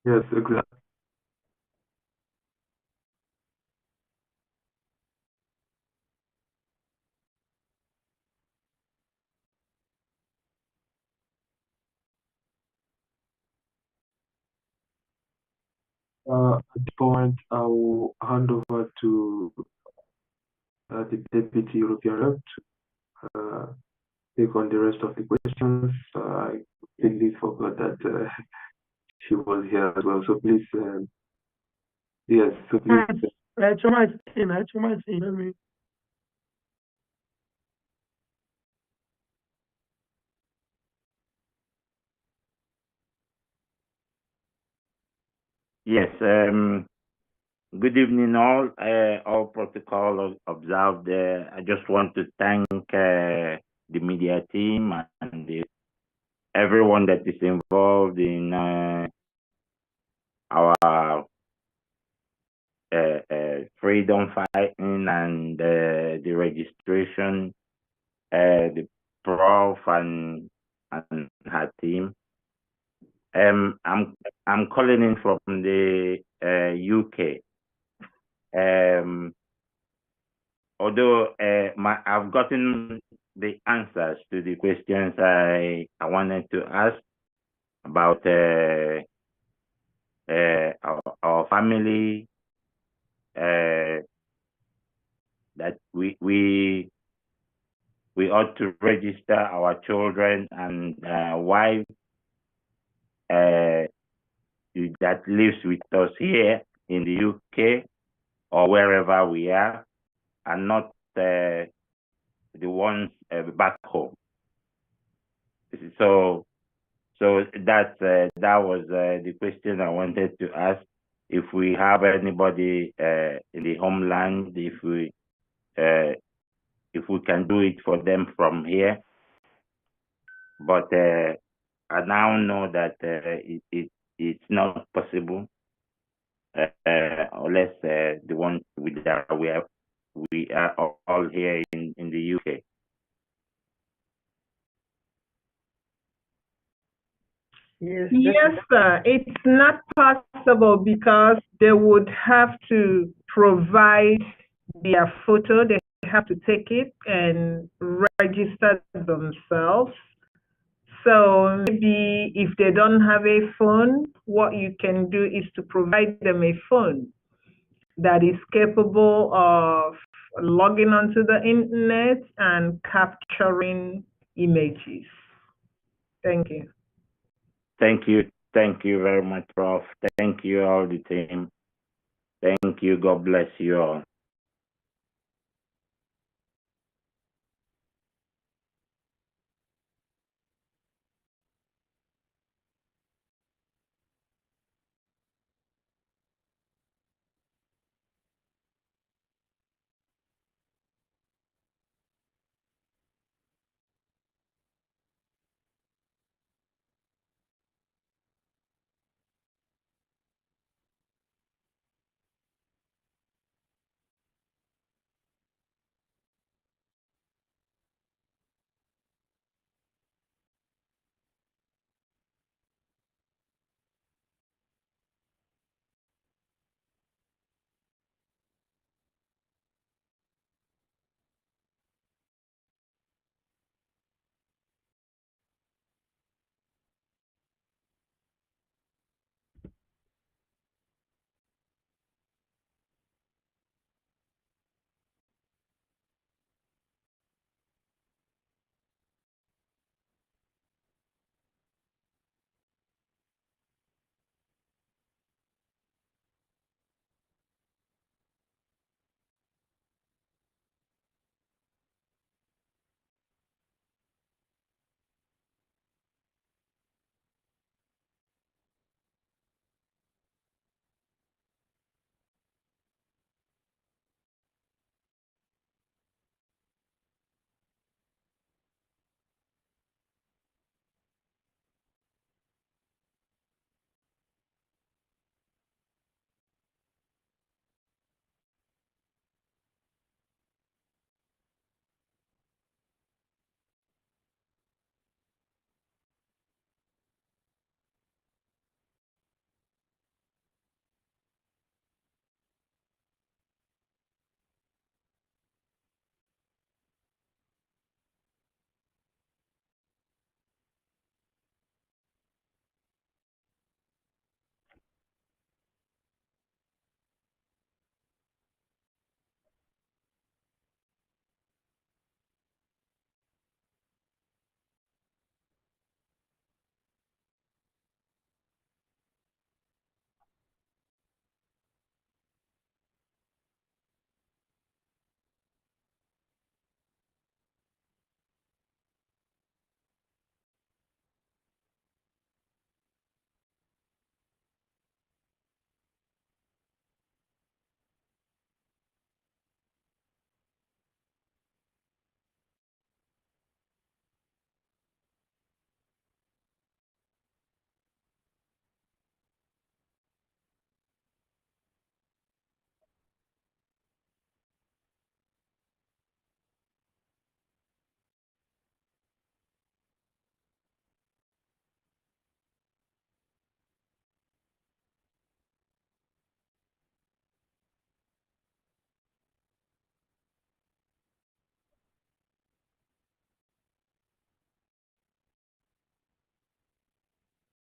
Yes, exactly. At this point, I will hand over to the Deputy European Rep to take on the rest of the questions. I completely forgot that she was here as well. So please, yes, so please. Choma is in. Let me. Yes, good evening all protocol observed. I just want to thank the media team and everyone that is involved in our freedom fighting and the registration, the prof and her team. I'm calling in from the UK. Although I've gotten the answers to the questions I wanted to ask about our family, that we ought to register our children and wives that lives with us here in the UK or wherever we are, and not the ones back home. So that was the question I wanted to ask. If we have anybody in the homeland, if we can do it for them from here, but I now know that it's not possible unless the ones we are all here in the UK. Yes, sir. It's not possible because they would have to provide their photo. They have to take it and register themselves. So maybe if they don't have a phone, what you can do is to provide them a phone that is capable of logging onto the internet and capturing images. Thank you. Thank you very much, Prof. Thank you, all the team. Thank you. God bless you all.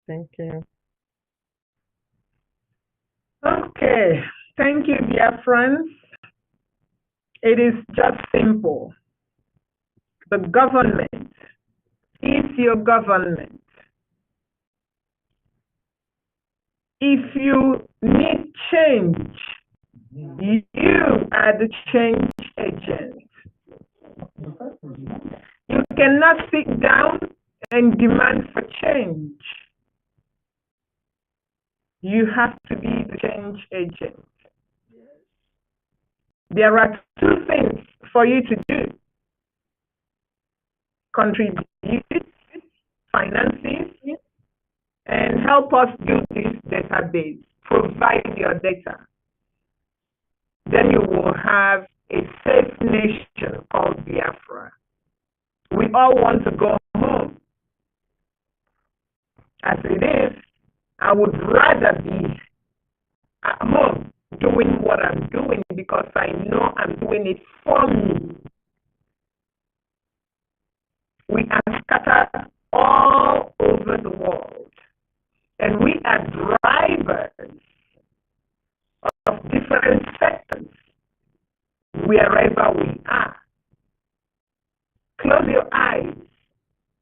Thank you. Okay. Thank you, dear friends. It is just simple. The government is your government. If you need change, you are the change agent. You cannot sit down and demand for change. You have to be the change agent. There are two things for you to do: contribute finances and help us build this database. Provide your data. Then you will have a safe nation called Biafra. We all want to go home. As it is, I would rather be at home doing what I'm doing because I know I'm doing it for me. We are scattered all over the world, and we are drivers of different sectors wherever we are. Close your eyes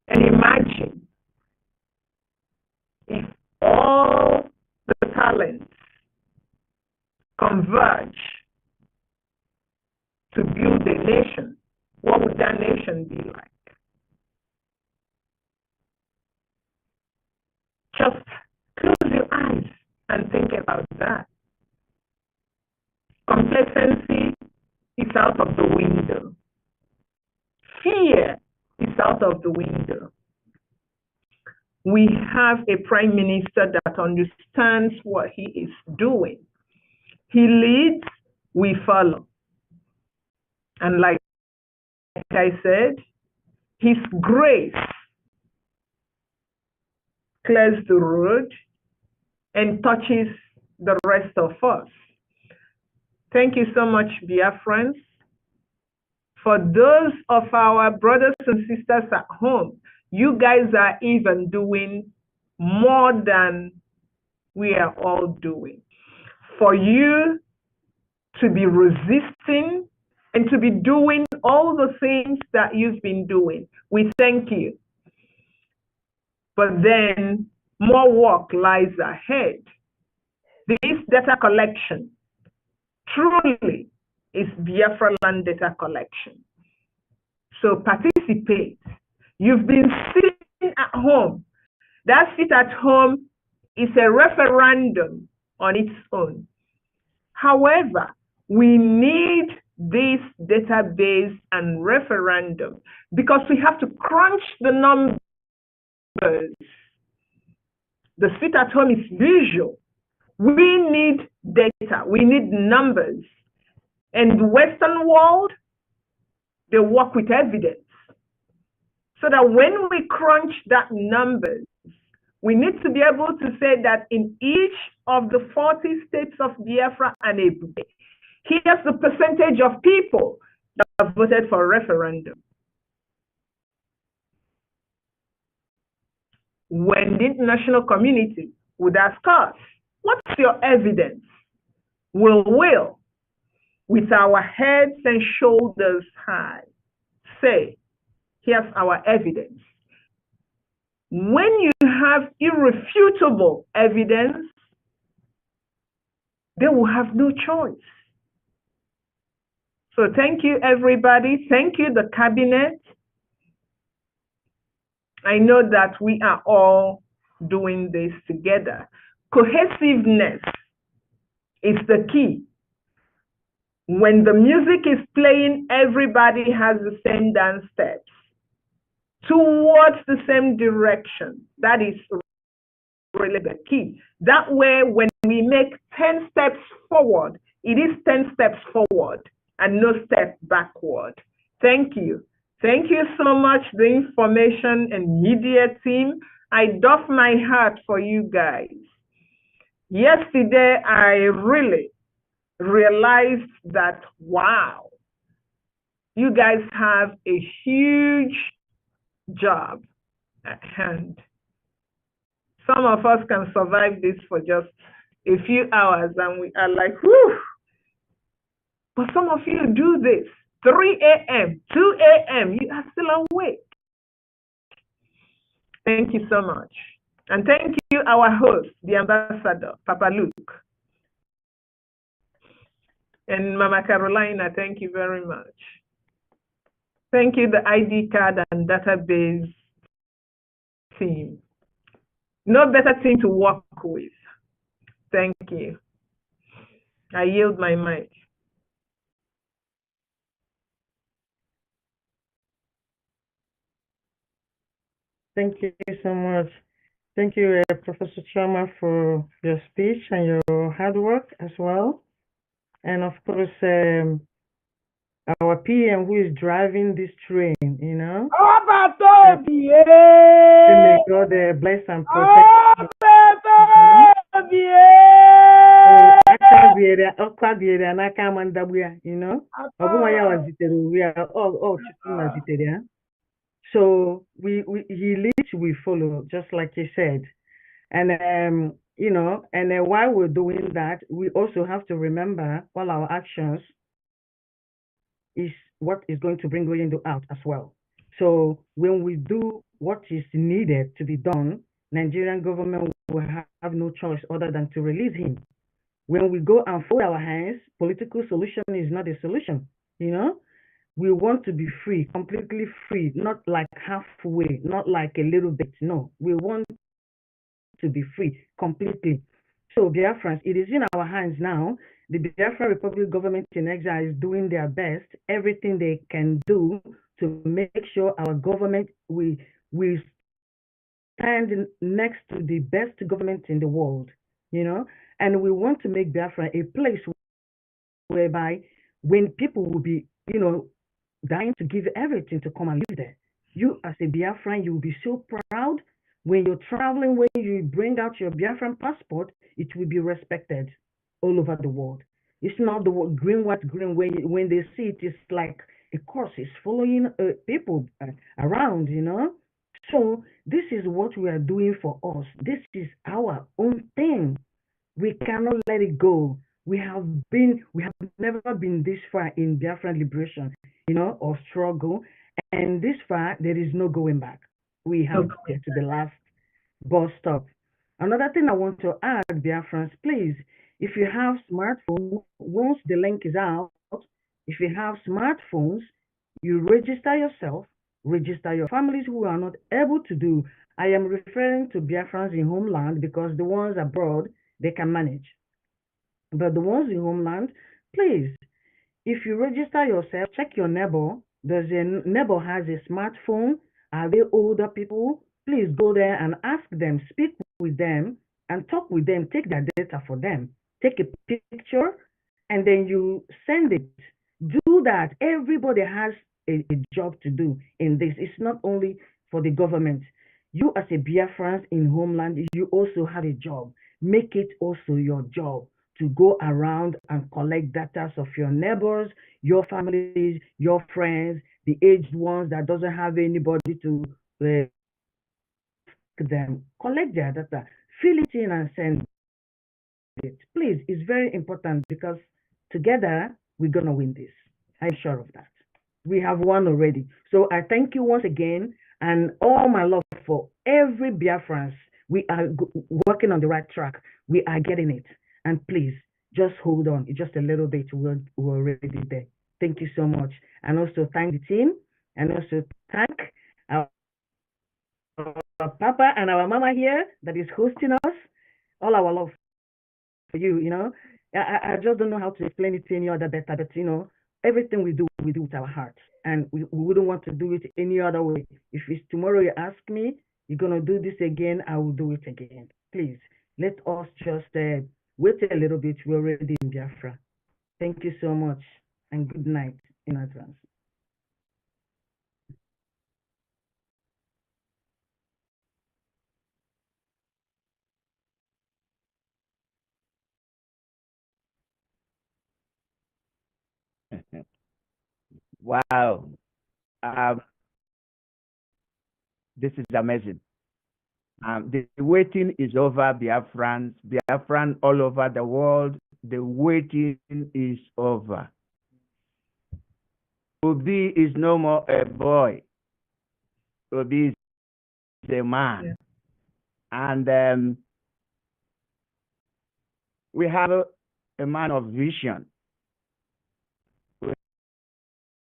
and imagine if all the talents converge to build a nation, what would that nation be like? Just close your eyes and think about that. Complacency is out of the window. Fear is out of the window. We have a prime minister that understands what he is doing. He leads, we follow. And like I said, his grace clears the road and touches the rest of us. Thank you so much, Biafrans. For those of our brothers and sisters at home, you guys are even doing more than we are all doing. For you to be resisting and to be doing all the things that you've been doing, we thank you. But then more work lies ahead. This data collection truly is Biafra land data collection. So participate. You've been sitting at home. That sit at home is a referendum on its own. However, we need this database and referendum because we have to crunch the numbers. The sit at home is visual. We need data. We need numbers. And the Western world, they work with evidence. So that when we crunch that numbers, we need to be able to say that in each of the 40 states of Biafra and Ebube, here's the percentage of people that have voted for a referendum. When the international community would ask us, what's your evidence? We'll, with our heads and shoulders high, say, here's our evidence. When you have irrefutable evidence, they will have no choice. So thank you, everybody. Thank you, the cabinet. I know that we are all doing this together. Cohesiveness is the key. When the music is playing, everybody has the same dance steps towards the same direction. That is really the key. That way, when we make 10 steps forward, it is 10 steps forward and no step backward. Thank you. Thank you so much, the information and media team. I doff my hat for you guys. Yesterday, I really realized that, wow, you guys have a huge job at hand. Some of us can survive this for just a few hours and we are like, whew. But some of you do this 3 a.m., 2 a.m., you are still awake. Thank you so much. And thank you, our host, the ambassador, Papa Luke. And Mama Carolina, thank you very much. Thank you, the ID card and database team. No better team to work with. Thank you. I yield my mic. Thank you so much. Thank you, Professor Chama, for your speech and your hard work as well. And of course, our PM who is driving this train, you know. May God bless and protect. You know. So he leads, we follow, just like he said. And you know, and while we're doing that, we also have to remember all our actions is what is going to bring Oyendo out as well. So when we do what is needed to be done, Nigerian government will have no choice other than to release him. When we go and fold our hands, political solution is not a solution, you know. We want to be free, completely free, not like halfway, not like a little bit. No, we want to be free completely. So Biafrans, it is in our hands now. The Biafra Republic government in exile is doing their best, everything they can do to make sure our government we stand next to the best government in the world, you know. And we want to make Biafra a place whereby when people will be, you know, dying to give everything to come and live there. You as a Biafran, you will be so proud. When you're traveling, when you bring out your Biafran passport, it will be respected all over the world. It's not the green, white, green. When they see it, it's like a course is following people around, you know. So this is what we are doing for us. This is our own thing. We cannot let it go. We have never been this far in Biafran liberation, you know, or struggle. And this far, there is no going back. We have to get to the last bus stop. Another thing I want to add, Biafrans, please, if you have smartphones, once the link is out, if you have smartphones, you register yourself, register your families who are not able to do. I am referring to Biafrans in homeland because the ones abroad, they can manage. But the ones in homeland, please, if you register yourself, check your neighbor. Does your neighbor has a smartphone? Are they older people? Please go there and ask them, speak with them, and talk with them. Take their data for them. Take a picture, and then you send it. Do that. Everybody has a job to do in this. It's not only for the government. You as a Biafrans in homeland, you also have a job. Make it also your job to go around and collect data of your neighbors, your families, your friends, the aged ones that doesn't have anybody to them. Collect their data, fill it in and send it. Please, it's very important because together we're going to win this. I'm sure of that. We have won already. So I thank you once again and all my love for every Biafrans. We are working on the right track. We are getting it. And please, just hold on. It's just a little bit. We're already there. Thank you so much. And also thank the team. And also thank our Papa and our Mama here that is hosting us. All our love for you, you know. I just don't know how to explain it to any other better, but, you know, everything we do with our hearts. And we wouldn't want to do it any other way. If it's tomorrow you ask me, you're going to do this again, I will do it again. Please, let us just wait a little bit. We're already in Biafra. Thank you so much, and good night in advance. Wow. This is amazing. The waiting is over, Biafran all over the world. The waiting is over. Obi is no more a boy. Obi is a man. Yeah. And we have a man of vision. We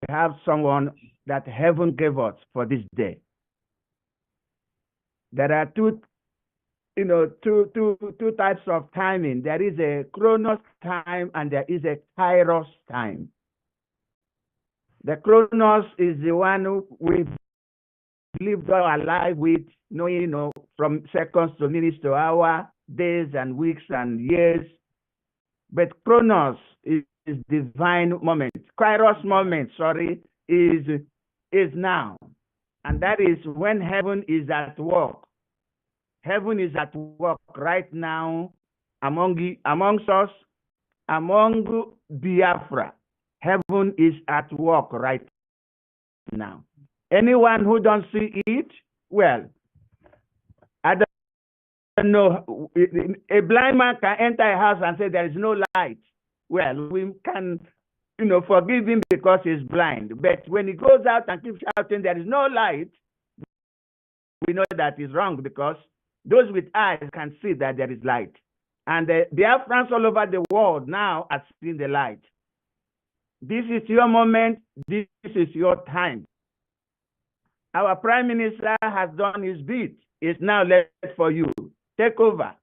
have someone that heaven gave us for this day. There are two types of timing. There is a chronos time and there is a kairos time. The chronos is the one we've lived our life with, knowing, from seconds to minutes to hour, days and weeks and years. But chronos is divine moment. Kairos moment, is now. And that is when heaven is at work. Heaven is at work right now amongst us, among Biafra. Heaven is at work right now. Anyone who don't see it, well, I don't know. A blind man can enter a house and say there is no light. Well, we can, forgive him because he's blind. But when he goes out and keeps shouting there is no light, we know that is wrong, because those with eyes can see that there is light. And the Biafrans all over the world now are seeing the light. This is your moment. This is your time. Our Prime Minister has done his bit. It's now left for you. Take over.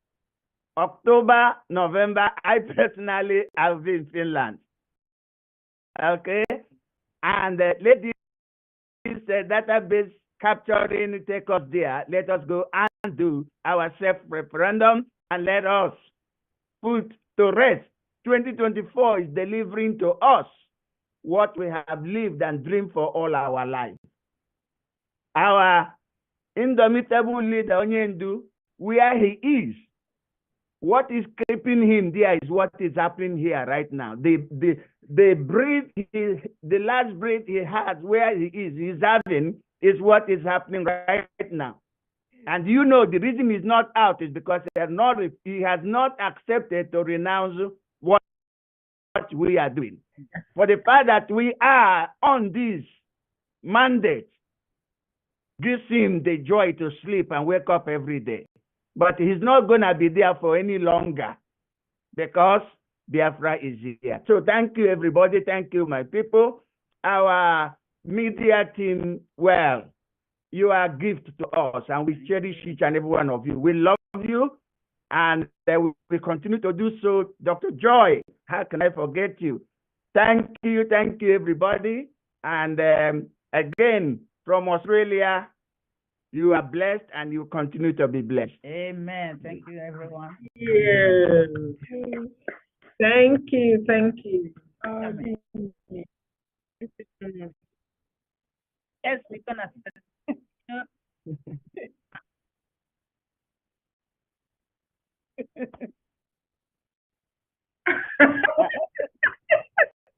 October, November, I personally have been in Finland. Okay? And let this database capturing take us there. Let us go and do our self-referendum and let us put to rest. 2024 is delivering to us what we have lived and dreamed for all our lives. Our indomitable leader, Onyendu, where he is, what is keeping him there is what is happening here right now. The last breath he has, where he's having, is what is happening right now. And the reason he's not out is because he has not accepted to renounce what we are doing. For the fact that we are on this mandate gives him the joy to sleep and wake up every day. But he's not going to be there for any longer, because Biafra is here. So thank you, everybody. Thank you, my people. Our media team, well, you are a gift to us, and we cherish each and every one of you. We love you, and we continue to do so. Dr. Joy, how can I forget you? Thank you, everybody. And again, from Australia, you are blessed, and you continue to be blessed. Amen. Thank you, everyone. Yes. Thank you. Yes, we're gonna.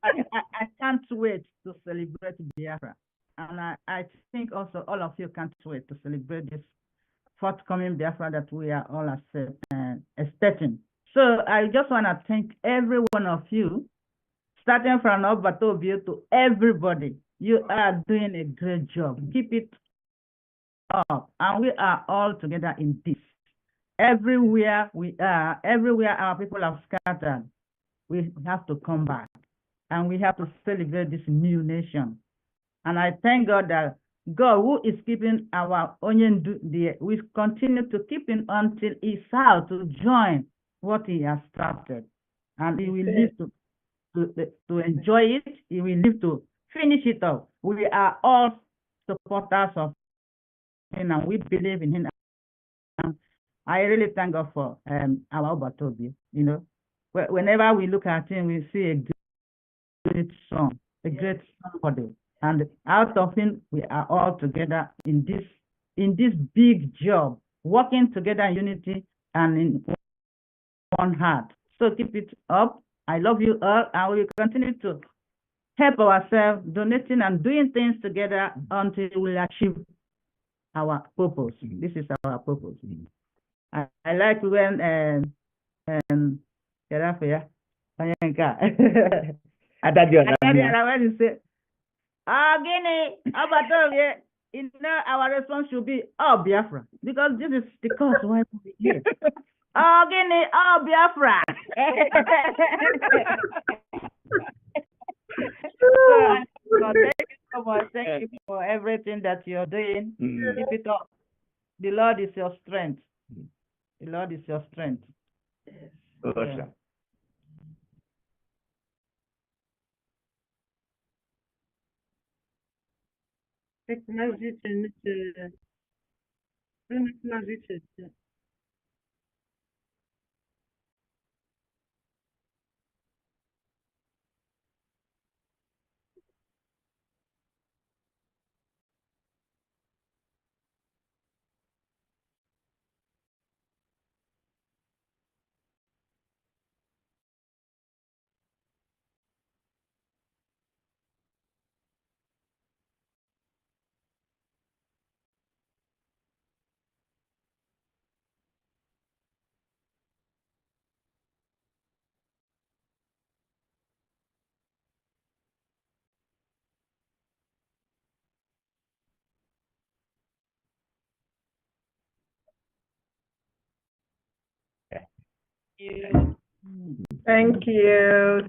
I can't wait to celebrate Biafra. And I think also all of you can't wait to celebrate this forthcoming Biafra that we are all expecting. So I just want to thank every one of you, starting from WOTOWOTO to everybody. You are doing a great job. Keep it up. And we are all together in this. Everywhere our people have scattered, we have to come back. And we have to celebrate this new nation. And I thank God that God, who is keeping our Onyendu there, will continue to keep him until he's out to join what he has started. And he will live to enjoy it. He will live to finish it up. We are all supporters of him, and we believe in him. And I really thank God for our Obatobi. Whenever we look at him, we see a great son, a great somebody. And out of him, we are all together in this big job, working together in unity and in one heart. So keep it up. I love you all, and we will continue to help ourselves, donating and doing things together until we achieve our purpose. This is our purpose. I like when when you say Guinea, Abatoye, our response should be, oh, Biafra, because this is the cause why we're here. Oh, Guinea, oh, Biafra. So, thank you so much. Thank you for everything that you're doing. Keep it up. The Lord is your strength. The Lord is your strength. Yes. Awesome. Thank you.